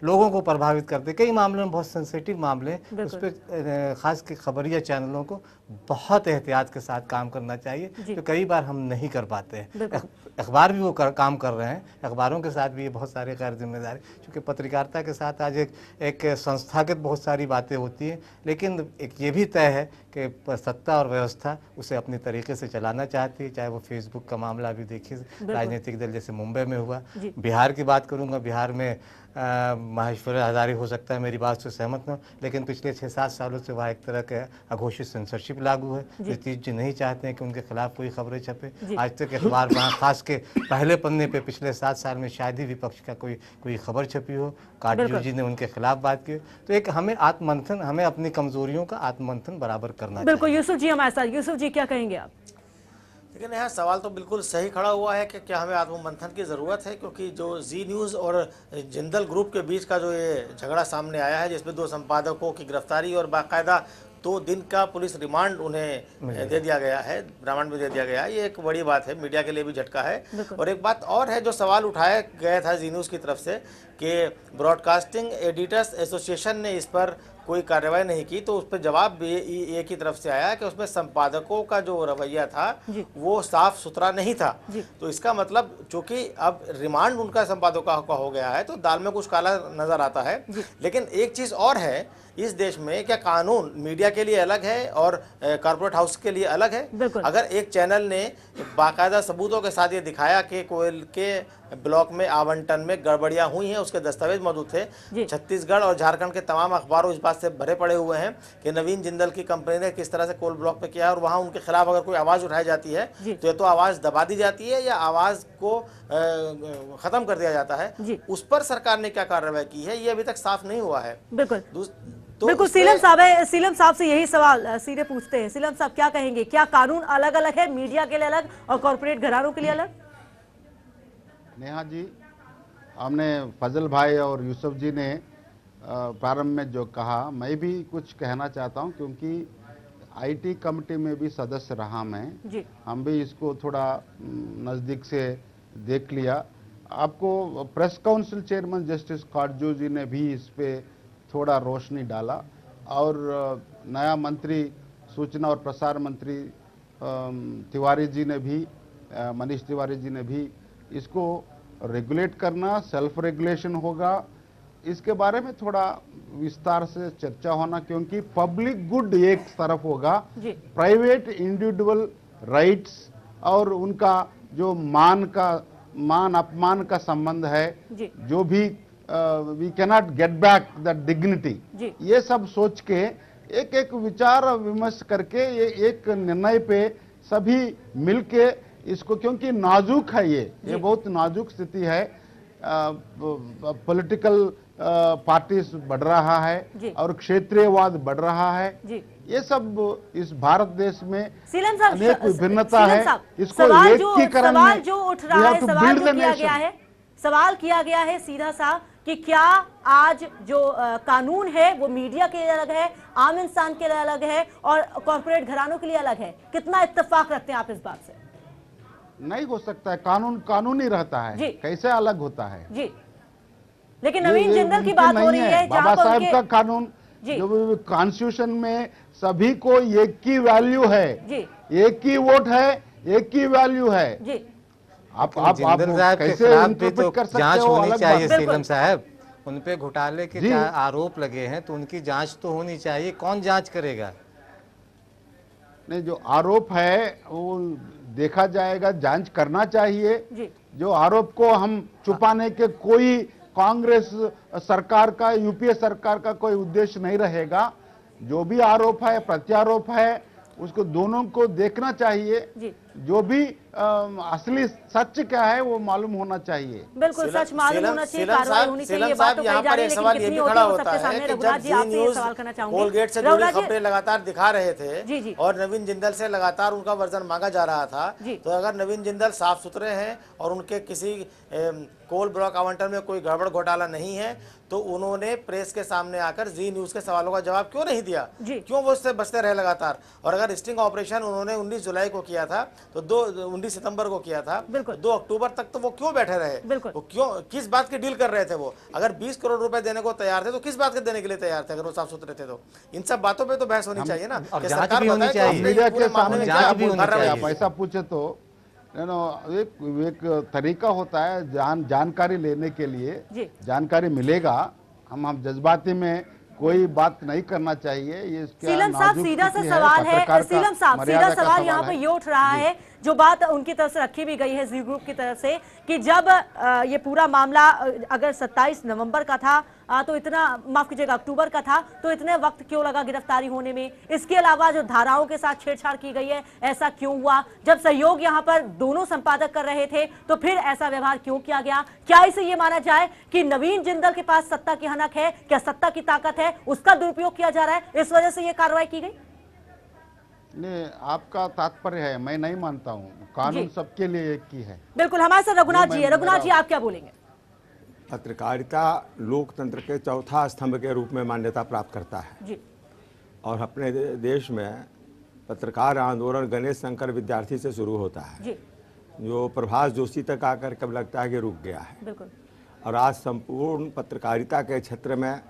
S6: लोगों को प्रभावित करते। कई मामलों में बहुत सेंसिटिव मामले हैं, उस पर खास के खबरिया चैनलों को बहुत एहतियात के साथ काम करना चाहिए, जो कई बार हम नहीं कर पाते हैं। अखबार भी वो काम कर रहे हैं, अखबारों के साथ भी ये बहुत सारे गैर जिम्मेदारी, क्योंकि पत्रकारिता के साथ आज एक संस्थागत बहुत सारी बातें होती हैं, लेकिन एक ये भी तय है कि सत्ता और व्यवस्था उसे अपने तरीके से चलाना चाहती है। चाहे वो फेसबुक का मामला भी देखिए, राजनीतिक दल जैसे मुंबई में हुआ। बिहार की बात करूँगा, बिहार में माहेश्वर हजारी हो सकता है मेरी बात से सहमत न, लेकिन पिछले 6-7 सालों से वहाँ एक तरह का अघोषित सेंसरशिप लागू है। नीतीश जी नहीं चाहते हैं कि उनके खिलाफ कोई खबरें छपे। आज तक अखबार वहाँ खास के पहले पन्ने पे पिछले 7 साल में शायद ही विपक्ष का कोई खबर छपी हो। काटजू जी ने उनके खिलाफ बात की। तो एक हमें आत्ममंथन, हमें अपनी कमजोरियों का आत्ममंथन बराबर करना।
S2: बिल्कुल, यूसुफ जी हमारे साथ। यूसुफ जी, क्या कहेंगे आप?
S9: लेकिन यहाँ सवाल तो बिल्कुल सही खड़ा हुआ है कि क्या हमें आत्ममंथन की ज़रूरत है, क्योंकि जो जी न्यूज़ और जिंदल ग्रुप के बीच का जो ये झगड़ा सामने आया है, जिसमें 2 संपादकों की गिरफ्तारी और बाकायदा 2 दिन का पुलिस रिमांड उन्हें दे दिया गया है, रिमांड भी दे दिया गया है, ये एक बड़ी बात है, मीडिया के लिए भी झटका है। और एक बात और है जो सवाल उठाया गया था जी न्यूज़ की तरफ से कि ब्रॉडकास्टिंग एडिटर्स एसोसिएशन ने इस पर कोई कार्रवाई नहीं की, तो उस पर जवाब भी एक ही तरफ से आया कि उसमें संपादकों का जो रवैया था वो साफ सुथरा नहीं था। तो इसका मतलब चूंकि अब रिमांड उनका संपादकों का हो गया है, तो दाल में कुछ काला नजर आता है। लेकिन एक चीज़ और है, इस देश में क्या कानून मीडिया के लिए अलग है और कॉर्पोरेट हाउस के लिए अलग है? अगर एक चैनल ने बाकायदा सबूतों के साथ ये दिखाया कि कोयल के ब्लॉक में आवंटन में गड़बड़ियां हुई हैं, उसके दस्तावेज मौजूद थे, छत्तीसगढ़ और झारखंड के तमाम अखबारों इस बात से भरे पड़े हुए हैं कि नवीन जिंदल की कंपनी ने किस तरह से कोल ब्लॉक पे किया है, और वहाँ उनके खिलाफ अगर कोई आवाज़ उठाई जाती है तो ये तो आवाज़ दबा दी जाती है या आवाज़ को ख़त्म कर दिया जाता है। उस पर सरकार ने क्या कार्रवाई की है, ये अभी तक साफ नहीं हुआ है।
S2: बिल्कुल सीलम साहब से यही सवाल सीधे पूछते हैं। सीलम साहब, क्या कहेंगे? क्या कानून अलग अलग है, मीडिया के लिए अलग और कॉर्पोरेट घरानों के लिए अलग?
S8: नेहा जी, हमने फजल भाई और यूसुफ जी ने प्रारंभ में जो कहा, मैं भी कुछ कहना चाहता हूं, क्योंकि आईटी कमेटी में भी सदस्य रहा मैं जी। हम भी इसको थोड़ा नज़दीक से देख लिया। आपको press council chairman justice Katju ji ने भी इस पे थोड़ा रोशनी डाला, और नया मंत्री सूचना और प्रसार मंत्री तिवारी जी ने भी, मनीष तिवारी जी ने भी इसको रेगुलेट करना, सेल्फ रेगुलेशन होगा, इसके बारे में थोड़ा विस्तार से चर्चा होना, क्योंकि पब्लिक गुड एक तरफ होगा, प्राइवेट इंडिविजुअल राइट्स और उनका जो मान अपमान का संबंध है, जो भी we cannot get back the dignity, ये सब सोच के एक एक विचार विमर्श करके ये एक निर्णय पे सभी मिलके इसको, क्योंकि नाजुक है ये बहुत नाजुक स्थिति है, पॉलिटिकल पार्टीज बढ़ रहा है और क्षेत्रीयवाद बढ़ रहा है, ये सब इस भारत देश में अनेक विभिन्नता है, इसको एकीकरण में
S2: जो उठ रहा है, सवाल किया गया है सीधा सा कि क्या आज जो कानून है वो मीडिया के लिए अलग है, आम इंसान के लिए अलग है और कॉर्पोरेट घरानों के लिए अलग है? कितना इत्तेफाक रखते हैं आप इस बात से?
S8: नहीं हो सकता है, कानून कानूनी रहता है, कैसे अलग होता है जी।
S2: लेकिन नवीन जिंदल की बात हो रही है,
S8: बाबा साहब का कानून जो कॉन्स्टिट्यूशन में सभी को एक ही वैल्यू है, एक ही वोट है, एक ही वैल्यू है जी। आप कैसे इंटरप्रेट कर सकते हो?
S6: जांच होनी चाहिए सीलम साहब, उन पे घोटाले के आरोप लगे हैं तो उनकी जांच तो होनी चाहिए। कौन जांच करेगा?
S8: नहीं, जो आरोप है वो देखा जाएगा, जांच करना चाहिए। जो आरोप को हम छुपाने के कोई कांग्रेस सरकार का, यूपीए सरकार का कोई उद्देश्य नहीं रहेगा। जो भी आरोप है, प्रत्यारोप है, उसको दोनों को देखना चाहिए। जो भी असली सच क्या है वो मालूम होना चाहिए।
S2: बिल्कुल सच मालूम होना चाहिए, कार्रवाई होनी चाहिए। ये बात तो कही जा रही है, लेकिन कितनी होती है वो सबके सामने। रघुनाथ जी, आपसे ये सवाल करना चाहूंगी।
S9: कोलगेट से जुड़ी खबरें लगातार दिखा रहे थे और नवीन जिंदल से लगातार उनका वर्जन मांगा जा रहा था। तो अगर नवीन जिंदल साफ सुथरे हैं और उनके किसी कोल ब्लॉक आवंटन में कोई गड़बड़ घोटाला नहीं है, तो उन्होंने प्रेस के सामने आकर जी न्यूज के सवालों का जवाब क्यों नहीं दिया? क्यों वो उससे बचते रहे लगातार? और अगर स्टिंग ऑपरेशन उन्होंने 19 जुलाई को किया था तो 19 सितंबर को किया था, 2 अक्टूबर तक तो वो क्यों बैठे रहे? वो क्यों, किस बात की डील कर रहे थे वो? अगर 20 करोड़ रुपए देने को तैयार थे तो किस बात के देने के लिए तैयार थे? अगर वो साफ सुथरे थे तो इन सब बातों पे तो बहस होनी चाहिए ना।
S6: सरकार मीडिया के सामने
S8: पैसा पूछे तो एक तरीका होता है जानकारी लेने के लिए, जानकारी मिलेगा। हम जज्बाती में कोई बात नहीं करना चाहिए। ये
S2: सीलम साहब सीधा सा सवाल है, सीलम साहब सीधा सवाल यहाँ पे ये उठ रहा है, जो बात उनकी तरफ से रखी भी गई है जी ग्रुप की तरफ से, कि जब ये पूरा मामला अगर 27 नवंबर का था तो इतना, माफ कीजिएगा, अक्टूबर का था, तो इतने वक्त क्यों लगा गिरफ्तारी होने में? इसके अलावा जो धाराओं के साथ छेड़छाड़ की गई है, ऐसा क्यों हुआ? जब सहयोग यहाँ पर दोनों संपादक कर रहे थे तो फिर ऐसा व्यवहार क्यों किया गया? क्या इसे ये माना जाए कि नवीन जिंदल के पास सत्ता की हनक है, क्या सत्ता की ताकत है, उसका दुरुपयोग किया जा रहा है, इस वजह से ये कार्रवाई की गई?
S8: नहीं, आपका तात्पर्य है, मैं नहीं मानता हूँ। कानून सबके लिए एक ही है।
S2: बिल्कुल, हमारे साथ रघुनाथ जी है। रघुनाथ जी, आप क्या बोलेंगे?
S7: पत्रकारिता लोकतंत्र के चौथा स्तंभ के रूप में मान्यता प्राप्त करता है जी। और अपने देश में पत्रकार आंदोलन गणेश शंकर विद्यार्थी से शुरू होता है जी। जो प्रभास जोशी तक आकर कब लगता है कि रुक गया है। बिल्कुल। और आज संपूर्ण पत्रकारिता के क्षेत्र में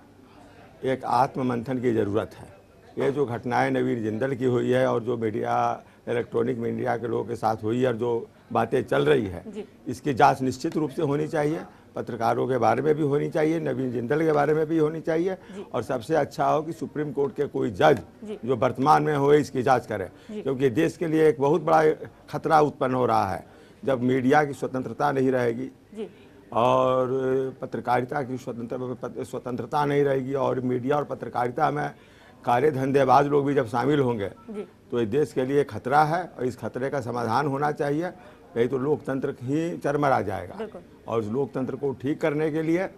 S7: एक आत्ममंथन की जरूरत है। ये जो घटनाएं नवीन जिंदल की हुई है और जो मीडिया, इलेक्ट्रॉनिक मीडिया के लोगों के साथ हुई है और जो बातें चल रही है, इसकी जांच निश्चित रूप से होनी चाहिए। पत्रकारों के बारे में भी होनी चाहिए, नवीन जिंदल के बारे में भी होनी चाहिए, और सबसे अच्छा हो कि सुप्रीम कोर्ट के कोई जज जो वर्तमान में हो इसकी जांच करे, क्योंकि देश के लिए एक बहुत बड़ा खतरा उत्पन्न हो रहा है। जब मीडिया की स्वतंत्रता नहीं रहेगी और पत्रकारिता की स्वतंत्रता नहीं रहेगी और मीडिया और पत्रकारिता में कार्य धंधेबाज लोग भी जब शामिल होंगे तो ये देश के लिए खतरा है और इस खतरे का समाधान होना चाहिए, नहीं तो लोकतंत्र ही चरमरा जाएगा। और उस लोकतंत्र को ठीक करने के लिए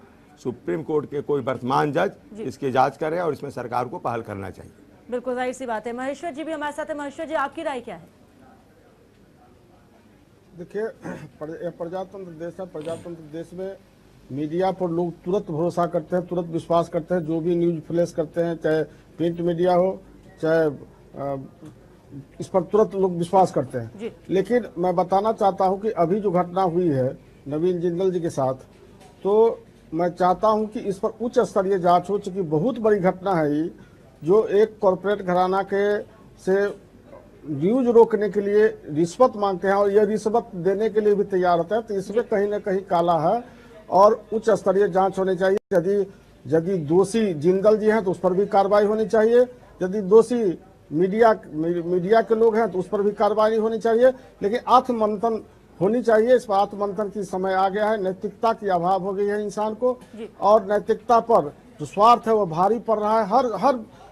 S7: सुप्रीम कोर्ट के कोई वर्तमान जज इसकी जांच करे और इसमें सरकार को पहल करना चाहिए।
S2: बिल्कुल जाहिर सी बात है। महेश्वर जी भी हमारे साथ है। महेश्वर जी, आपकी राय क्या है?
S10: देखिए, प्रजातंत्र देश है। प्रजातंत्र देश में मीडिया पर लोग तुरंत भरोसा करते हैं, तुरंत विश्वास करते हैं। जो भी न्यूज फ्लैश करते हैं, चाहे प्रिंट मीडिया हो, चाहे इस पर तुरंत लोग विश्वास करते हैं। लेकिन मैं बताना चाहता हूं कि अभी जो घटना हुई है नवीन जिंदल जी के साथ, तो मैं चाहता हूं कि इस पर उच्च स्तरीय जांच हो, चूंकि बहुत बड़ी घटना है ये, जो एक कॉरपोरेट घराना के से न्यूज रोकने के लिए रिश्वत मांगते हैं और ये रिश्वत देने के लिए भी तैयार होता है, तो इसमें कहीं ना कहीं काला है और उच्च स्तरीय जांच होनी चाहिए। यदि दोषी जिंदल जी हैं तो उस पर भी कार्रवाई होनी चाहिए, यदि दोषी मीडिया के लोग हैं तो उस पर भी कार्रवाई होनी चाहिए। लेकिन आत्ममंथन होनी चाहिए। इस पर आत्ममंथन की समय आ गया है। नैतिकता की अभाव हो गई है इंसान को, और नैतिकता पर जो स्वार्थ है वो भारी पड़ रहा है।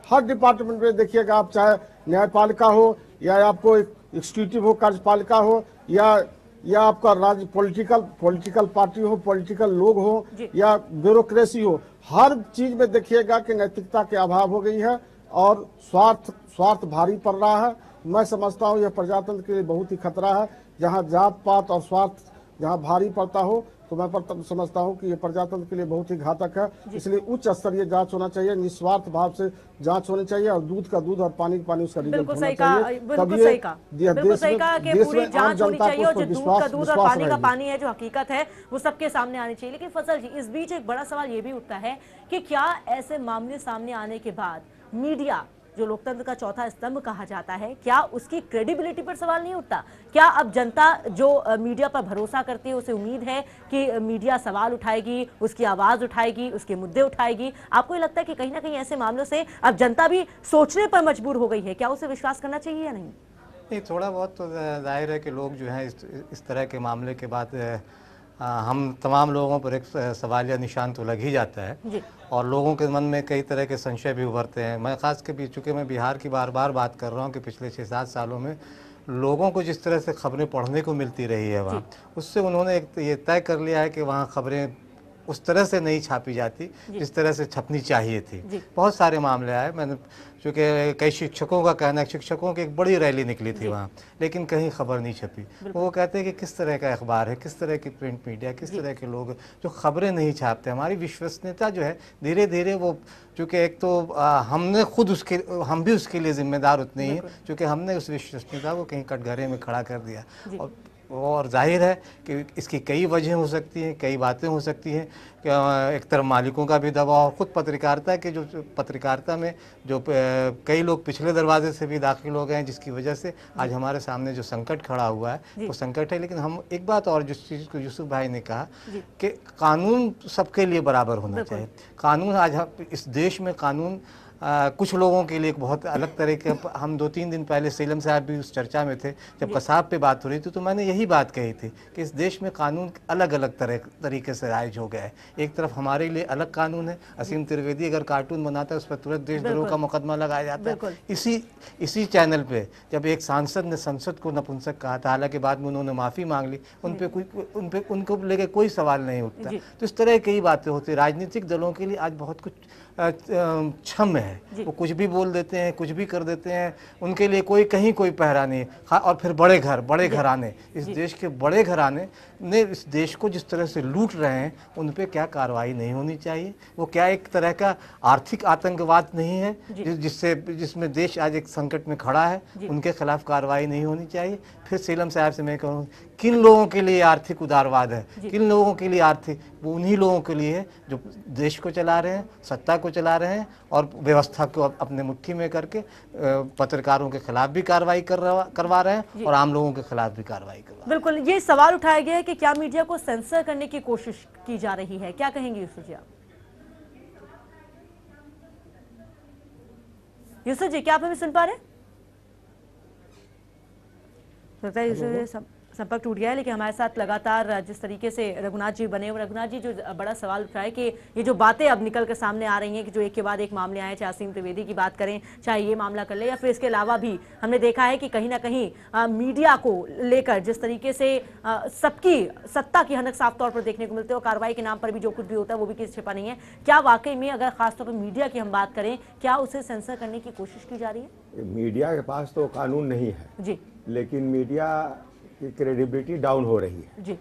S10: हर डिपार्टमेंट में देखिएगा आप, चाहे न्यायपालिका हो या आपको एग्जीक्यूटिव हो, कार्यपालिका हो, या आपका राज्य पॉलिटिकल पार्टी हो, पॉलिटिकल लोग हो, या ब्यूरोक्रेसी हो, हर चीज में देखिएगा कि नैतिकता के अभाव हो गई है और स्वार्थ भारी पड़ रहा है। मैं समझता हूँ यह प्रजातंत्र के लिए बहुत ही खतरा है। जहाँ जात पात और स्वार्थ जहाँ भारी पड़ता हो, तो मैं समझता हूँ कि ये प्रजातंत्र के लिए बहुत ही घातक है। इसलिए उच्च स्तरीय जांच होना चाहिए, निस्वार्थ भाव से जांच होनी चाहिए, और दूध का दूध और पानी का पानी उसका रिजल्ट होना चाहिए।
S2: बिल्कुल सही कहा कि पूरी जांच होनी चाहिए और जो दूध का दूध और पानी का पानी है, जो हकीकत है वो सबके सामने आनी चाहिए। लेकिन फजल जी, इस बीच एक बड़ा सवाल ये भी उठता है कि क्या ऐसे मामले सामने आने के बाद मीडिया, जो लोकतंत्र का चौथा स्तंभ कहा जाता है, क्या उसकी क्रेडिबिलिटी पर सवाल नहीं उठता? क्या अब जनता जो मीडिया पर भरोसा करती है, उसे उम्मीद है कि मीडिया सवाल उठाएगी, उसकी आवाज उठाएगी, उसके मुद्दे उठाएगी? आपको ये लगता है कि कहीं ना कहीं ऐसे मामलों से अब जनता भी सोचने पर मजबूर हो गई है? क्या उसे विश्वास करना चाहिए या नहीं?
S6: नहीं, थोड़ा बहुत तो जाहिर है कि लोग जो हैं इस तरह के मामले के बाद हम तमाम लोगों पर एक सवालिया निशान तो लग ही जाता है, और लोगों के मन में कई तरह के संशय भी उभरते हैं। मैं खास के चूँकि मैं बिहार की बार बार बात कर रहा हूँ कि पिछले 6-7 सालों में लोगों को जिस तरह से खबरें पढ़ने को मिलती रही है वहाँ, उससे उन्होंने एक ये तय कर लिया है कि वहाँ खबरें उस तरह से नहीं छापी जाती जिस तरह से छपनी चाहिए थी। बहुत सारे मामले आए। मैंने चूँकि कई शिक्षकों का कहना है, शिक्षकों की एक बड़ी रैली निकली थी वहाँ, लेकिन कहीं खबर नहीं छपी। वो कहते हैं कि किस तरह का अखबार है, किस तरह की प्रिंट मीडिया, किस तरह के लोग जो खबरें नहीं छापते। हमारी विश्वसनीयता जो है धीरे धीरे वो, चूँकि एक तो हम भी उसके लिए जिम्मेदार उतने ही हैं, चूँकि हमने उस विश्वसनीयता को कहीं कटघरे में खड़ा कर दिया। और जाहिर है कि इसकी कई वजह हो सकती हैं, कई बातें हो सकती हैं। एक तरफ मालिकों का भी दबाव, खुद पत्रकारिता के जो पत्रकारिता में जो कई लोग पिछले दरवाजे से भी दाखिल हो गए हैं, जिसकी वजह से आज हमारे सामने जो संकट खड़ा हुआ है वो संकट है। लेकिन हम एक बात और, जिस चीज़ को यूसुफ भाई ने कहा कि कानून सबके लिए बराबर होना चाहिए। कानून आज इस देश में कानून कुछ लोगों के लिए एक बहुत अलग तरह के, हम 2-3 दिन पहले सीलम साहब भी उस चर्चा में थे जब कसाब पे बात हो रही थी, तो मैंने यही बात कही थी कि इस देश में कानून अलग अलग तरीके से राइज हो गया है। एक तरफ हमारे लिए अलग कानून है, असीम त्रिवेदी अगर कार्टून बनाता है उस पर तुरंत देशद्रोह का मुकदमा लगाया जाता है। इसी चैनल पे जब एक सांसद ने संसद को नपुंसक कहा था, हालांकि बाद में उन्होंने माफ़ी मांग ली, उनको लेके कोई सवाल नहीं उठता। तो इस तरह कई बातें होती। राजनीतिक दलों के लिए आज बहुत कुछ क्षम है, वो कुछ भी बोल देते हैं, कुछ भी कर देते हैं, उनके लिए कहीं कोई पहरा नहीं। और फिर बड़े घराने, इस देश के बड़े घराने ने इस देश को जिस तरह से लूट रहे हैं, उन पे क्या कार्रवाई नहीं होनी चाहिए? वो क्या एक तरह का आर्थिक आतंकवाद नहीं है जिसमें देश आज एक संकट में खड़ा है? उनके खिलाफ कार्रवाई नहीं होनी चाहिए? फिर सीलम साहब से मैं कहूँ, किन लोगों के लिए आर्थिक उदारवाद है? किन लोगों के लिए आर्थिक? वो उन्हीं लोगों के लिए है जो देश को चला रहे हैं, सत्ता को चला रहे हैं, और व्यवस्था को अपने मुट्ठी में करके पत्रकारों के खिलाफ भी कार्रवाई करवा रहे हैं और आम लोगों के खिलाफ भी कार्रवाई करवा रहे हैं।
S2: बिल्कुल, ये सवाल उठाया गया है कि क्या मीडिया को सेंसर करने की कोशिश की जा रही है? क्या कहेंगे यूसुफ जी आप? यूसुफ जी, क्या आप हमें सुन पा रहे हैं? लगता है यूसुफ संपर्क टूट गया है, लेकिन हमारे साथ लगातार जिस तरीके से रघुनाथ जी बने हुए, रघुनाथ जी जो बड़ा सवाल उठाए कि ये जो बातें अब निकल कर सामने आ रही हैं कि जो एक के बाद एक मामले आए, चाहे असीम त्रिवेदी की बात करें, चाहे ये मामला कर ले, या फिर इसके अलावा भी हमने देखा है कि कहीं ना कहीं मीडिया को लेकर जिस तरीके से सबकी सत्ता की हनक साफ तौर पर देखने को मिलती है, और कार्रवाई के नाम पर भी जो कुछ भी होता है वो भी किसी छिपा नहीं है। क्या वाकई में अगर खासतौर पर मीडिया की हम बात करें, क्या उसे सेंसर करने की कोशिश की जा रही है?
S7: मीडिया के पास तो कानून नहीं है जी, लेकिन मीडिया की क्रेडिबिलिटी डाउन हो रही है
S2: जी।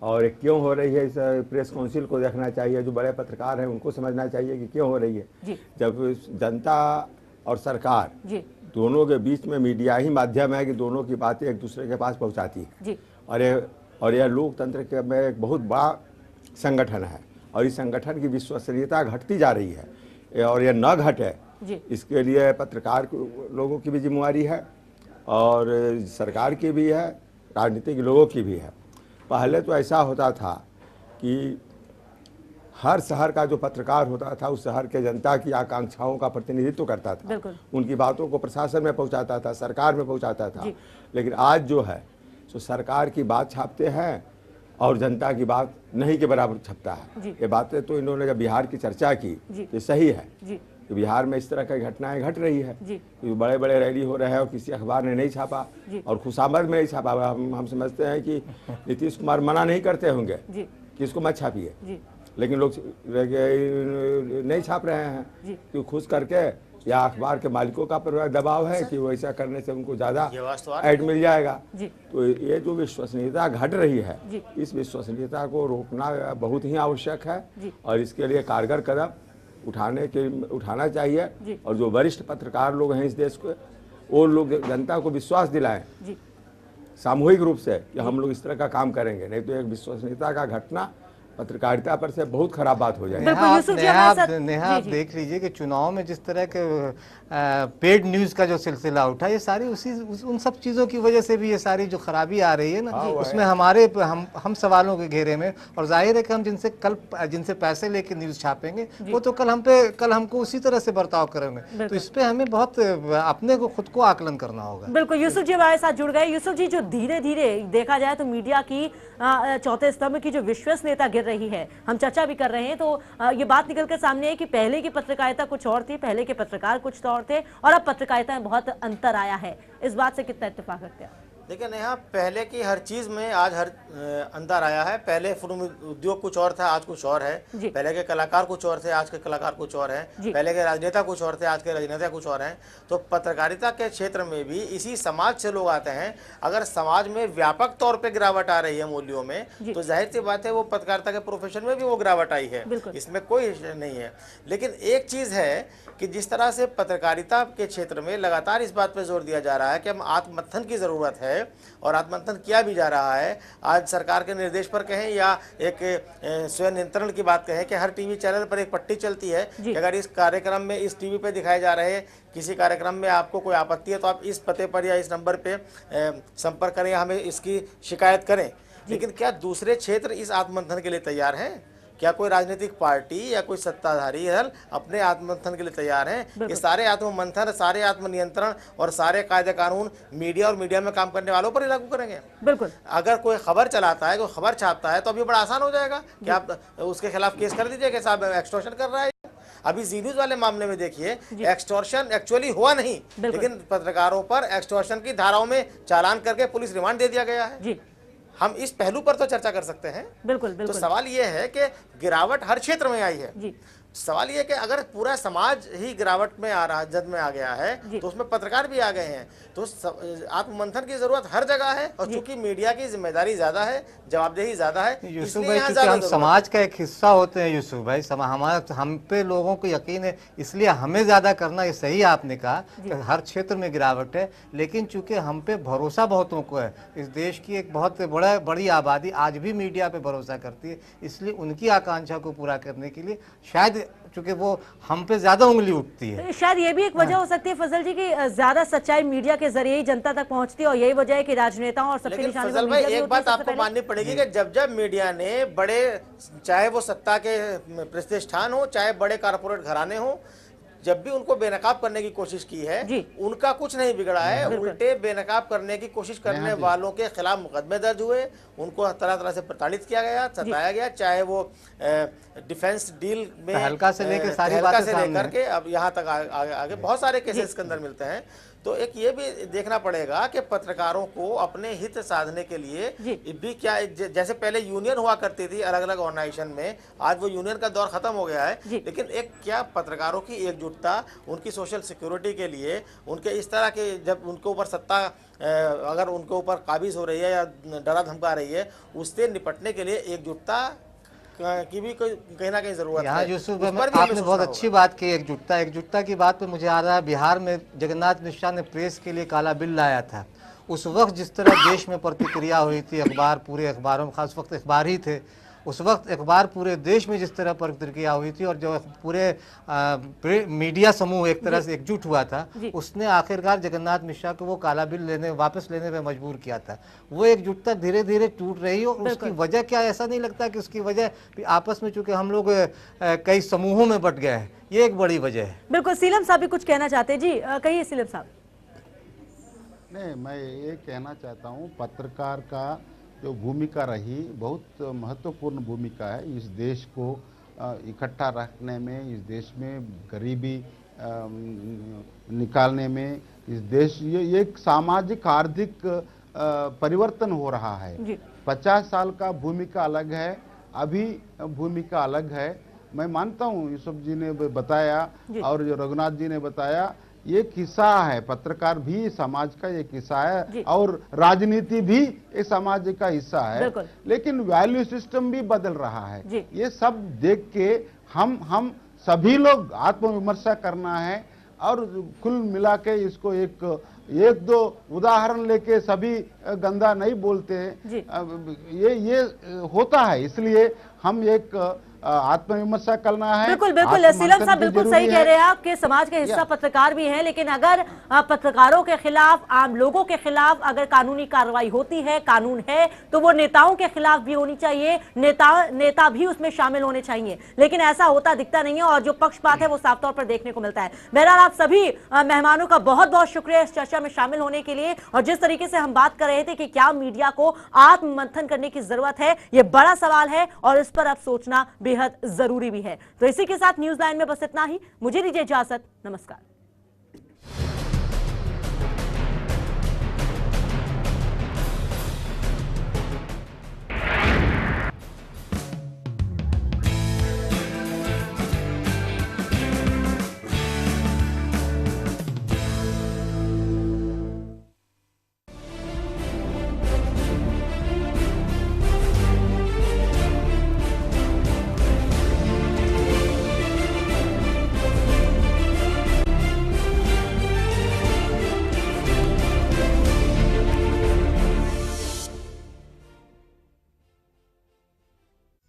S7: और ये क्यों हो रही है, इस प्रेस काउंसिल को देखना चाहिए, जो बड़े पत्रकार हैं उनको समझना चाहिए कि क्यों हो रही है
S2: जी।
S7: जब जनता और सरकार
S2: जी।
S7: दोनों के बीच में मीडिया ही माध्यम है कि दोनों की बातें एक दूसरे के पास पहुंचाती है
S2: जी।
S7: और यह लोकतंत्र में एक बहुत बड़ा संगठन है और इस संगठन की विश्वसनीयता घटती जा रही है और यह न घटे इसके लिए पत्रकार लोगों की भी जिम्मेवारी है और सरकार की भी है, राजनीतिक लोगों की भी है। पहले तो ऐसा होता था कि हर शहर का जो पत्रकार होता था उस शहर के जनता की आकांक्षाओं का प्रतिनिधित्व करता था, उनकी बातों को प्रशासन में पहुंचाता था, सरकार में पहुंचाता था। लेकिन आज जो है तो सरकार की बात छापते हैं और जनता की बात नहीं के बराबर छपता है। ये बातें तो इन्होंने जब बिहार की चर्चा की ये सही है कि बिहार में इस तरह की घटनाएं घट रही है, बड़े बड़े रैली हो रहे हैं और किसी अखबार ने नहीं छापा और खुशामद में नहीं छापा। हम समझते हैं कि नीतीश कुमार मना नहीं करते होंगे कि इसको मत छापिए, लेकिन लोग नहीं छाप रहे हैं कि खुश करके या अखबार के मालिकों का दबाव है कि वो ऐसा करने से उनको ज़्यादा ऐड मिल जाएगा। तो ये जो विश्वसनीयता घट रही है इस विश्वसनीयता को रोकना बहुत ही आवश्यक है और इसके लिए कारगर कदम उठाना चाहिए और जो वरिष्ठ पत्रकार लोग हैं इस देश के वो लोग जनता को विश्वास दिलाएं सामूहिक रूप से कि हम लोग इस तरह का काम करेंगे, नहीं तो एक विश्वसनीयता का घटना पत्रकारिता पर से बहुत खराब बात हो जाएगी।
S6: नेहा आप देख लीजिए कि चुनाव में जिस तरह के पेड न्यूज का जो सिलसिला उठा ये सारी उन सब चीज़ों की वजह से भी ये सारी जो खराबी आ रही है ना उसमें हम सवालों के घेरे में और जाहिर है कि हम जिनसे पैसे लेके न्यूज छापेंगे वो तो कल हमको उसी तरह से बर्ताव करेंगे। तो इस पे हमें बहुत अपने को खुद को आकलन करना होगा।
S2: बिल्कुल, यूसुफ जी हमारे साथ जुड़ गए। यूसुफ जी, जो धीरे धीरे देखा जाए तो मीडिया की चौथे स्तंभ की जो विश्वसनीयता गिर रही है, हम चर्चा भी कर रहे हैं तो ये बात निकल कर सामने है कि पहले की पत्रकारिता कुछ और थी, पहले के पत्रकार कुछ और थे और अब पत्रकारिता में बहुत अंतर आया है। इस बात से कितना इत्तेफाक रखते हैं?
S9: देखिए नेहा, पहले की हर चीज में आज हर अंतर आया है। पहले फिल्म उद्योग कुछ और था, आज कुछ और है। पहले के कलाकार कुछ और थे, आज के कलाकार कुछ और हैं। पहले के राजनेता कुछ और थे, आज के राजनेता कुछ और हैं। तो पत्रकारिता के क्षेत्र में भी इसी समाज से लोग आते हैं। अगर समाज में व्यापक तौर पे गिरावट आ रही है मूल्यों में तो जाहिर सी बात है वो पत्रकारिता के प्रोफेशन में भी वो गिरावट आई है, इसमें कोई नहीं है। लेकिन एक चीज है कि जिस तरह से पत्रकारिता के क्षेत्र में लगातार इस बात पर जोर दिया जा रहा है कि हम आत्ममंथन की जरूरत है और आत्ममंथन किया भी जा रहा है। आज सरकार के निर्देश पर कहें या एक स्वयं नियंत्रण की बात कहें कि हर टीवी चैनल पर एक पट्टी चलती है कि अगर इस कार्यक्रम में इस टीवी पे दिखाए जा रहे किसी कार्यक्रम में आपको कोई आपत्ति है तो आप इस पते पर या इस नंबर पे संपर्क करें या हमें इसकी शिकायत करें। लेकिन क्या दूसरे क्षेत्र इस आत्ममंथन के लिए तैयार हैं? क्या कोई राजनीतिक पार्टी या कोई सत्ताधारी दल अपने आत्ममंथन के लिए तैयार हैं? ये सारे आत्ममंथन, सारे आत्मनियंत्रण और सारे कायदे कानून मीडिया और मीडिया में काम करने वालों पर ही लागू करेंगे।
S2: बिल्कुल।
S9: अगर कोई खबर चलाता है, कोई खबर छापता है तो अभी बड़ा आसान हो जाएगा कि आप उसके खिलाफ केस कर दीजिए कि साहब एक्सटॉर्शन कर रहा है। अभी जी न्यूज वाले मामले में देखिए, एक्सटॉर्शन एक्चुअली हुआ नहीं, लेकिन पत्रकारों पर एक्सटॉर्शन की धाराओं में चालान करके पुलिस रिमांड दे दिया गया है। हम इस पहलू पर तो चर्चा कर सकते हैं।
S2: बिल्कुल, बिल्कुल।
S9: तो सवाल ये है कि गिरावट हर क्षेत्र में आई है। सवाल ये कि अगर पूरा समाज ही गिरावट में आ रहा, जद में आ गया है तो उसमें पत्रकार भी आ गए हैं। तो आत्ममंथन की जरूरत हर जगह है और चूंकि मीडिया की जिम्मेदारी ज्यादा है, जवाबदेही ज्यादा है।
S6: यूसुफ भाई, क्योंकि हम समाज का एक हिस्सा होते हैं यूसुफ भाई, हम पे लोगों को यकीन है, इसलिए हमें ज्यादा करना ये सही आपने कहा कि हर क्षेत्र में गिरावट है। लेकिन चूंकि हम पे भरोसा बहुतों को है, इस देश की एक बहुत बड़ी आबादी आज भी मीडिया पे भरोसा करती है, इसलिए उनकी आकांक्षा को पूरा करने के लिए शायद चूंकि वो हम पे ज्यादा उंगली उठती है,
S2: शायद ये भी एक वजह हो सकती है फजल जी की ज्यादा सच्चाई मीडिया के जरिए ही जनता तक पहुंचती है और यही वजह है कि राजनेताओं और सबके निशाने पर मीडिया भी
S9: एक बात आपको माननी पड़ेगी कि जब मीडिया ने बड़े, चाहे वो सत्ता के प्रतिष्ठान हो चाहे बड़े कारपोरेट घराने हो, जब भी उनको बेनकाब करने की कोशिश की है उनका कुछ नहीं बिगड़ा है। उल्टे बेनकाब करने की कोशिश करने वालों के खिलाफ मुकदमे दर्ज हुए, उनको तरह तरह से प्रताड़ित किया गया, सताया गया, चाहे वो डिफेंस डील में
S6: हल्का से लेकर सारी
S9: बातें लेकर के अब यहाँ तक आगे बहुत सारे केसेस के अंदर मिलते हैं। तो एक ये भी देखना पड़ेगा कि पत्रकारों को अपने हित साधने के लिए भी क्या, जैसे पहले यूनियन हुआ करती थी अलग अलग ऑर्गेनाइजेशन में, आज वो यूनियन का दौर खत्म हो गया है, लेकिन एक क्या पत्रकारों की एकजुटता उनकी सोशल सिक्योरिटी के लिए, उनके इस तरह के जब उनके ऊपर सत्ता अगर उनके ऊपर काबिज हो रही है या डरा धमका रही है, उससे निपटने के लिए एकजुटता की भी कहीं ना कहीं जरूरत है।
S6: यहाँ यूसुफ आपने बहुत अच्छी बात की, एकजुटता की बात पे मुझे आ रहा है, बिहार में जगन्नाथ मिश्रा ने प्रेस के लिए काला बिल लाया था। उस वक्त जिस तरह देश में प्रतिक्रिया हुई थी, अखबार पूरे अखबारों में, खास वक्त अखबार ही थे, उस वक्त अखबार पूरे देश में जिस तरह प्रतिक्रिया हुई थी और जो पूरे मीडिया समूह एक तरह से एकजुट हुआ था, उसने आखिरकार जगन्नाथ मिश्रा को वो काला बिल वापस लेने में मजबूर किया था। वो एकजुटता धीरे धीरे टूट रही है और उसकी वजह क्या, ऐसा नहीं लगता कि उसकी वजह आपस में, चूंकि हम लोग कई समूहों में बट गए हैं, ये एक बड़ी वजह है।
S2: बिल्कुल, सीलम साहब भी कुछ कहना चाहते हैं जी, कहिए सीलम साहब।
S8: नहीं, मैं ये कहना चाहता हूँ, पत्रकार का जो भूमिका रही बहुत महत्वपूर्ण भूमिका है इस देश को इकट्ठा रखने में, इस देश में गरीबी निकालने में, इस देश ये एक सामाजिक आर्थिक परिवर्तन हो रहा है। 50 साल का भूमिका अलग है, अभी भूमिका अलग है। मैं मानता हूँ यूसुफ जी ने बताया और जो रघुनाथ जी ने बताया, ये हिस्सा है, पत्रकार भी समाज का एक हिस्सा है और राजनीति भी एक समाज का हिस्सा है, लेकिन वैल्यू सिस्टम भी बदल रहा है। ये सब देख के हम सभी लोग आत्मविमर्श करना है और कुल मिला के इसको एक दो उदाहरण लेके सभी गंदा नहीं बोलते हैं। ये होता है, इसलिए हम एक आत्मविमर्श करना है।
S2: बिल्कुल बिल्कुल, सीलम साहब बिल्कुल सही कह रहे हैं आप कि समाज का हिस्सा पत्रकार भी हैं, लेकिन अगर पत्रकारों के खिलाफ, आम लोगों के खिलाफ अगर कानूनी कार्रवाई होती है, कानून है, तो वो नेताओं के खिलाफ भी होनी चाहिए, नेता भी उसमें शामिल होने चाहिए, लेकिन ऐसा होता दिखता नहीं है और जो पक्षपात है वो साफ तौर पर देखने को मिलता है। बहरहाल आप सभी मेहमानों का बहुत बहुत शुक्रिया इस चर्चा में शामिल होने के लिए, और जिस तरीके से हम बात कर रहे थे कि क्या मीडिया को आत्ममंथन करने की जरूरत है, ये बड़ा सवाल है और इस पर अब सोचना बेहद जरूरी भी है। तो इसी के साथ न्यूज लाइन में बस इतना ही, मुझे दीजिए इजाजत, नमस्कार।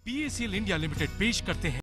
S11: PACL इंडिया लिमिटेड पेश करते हैं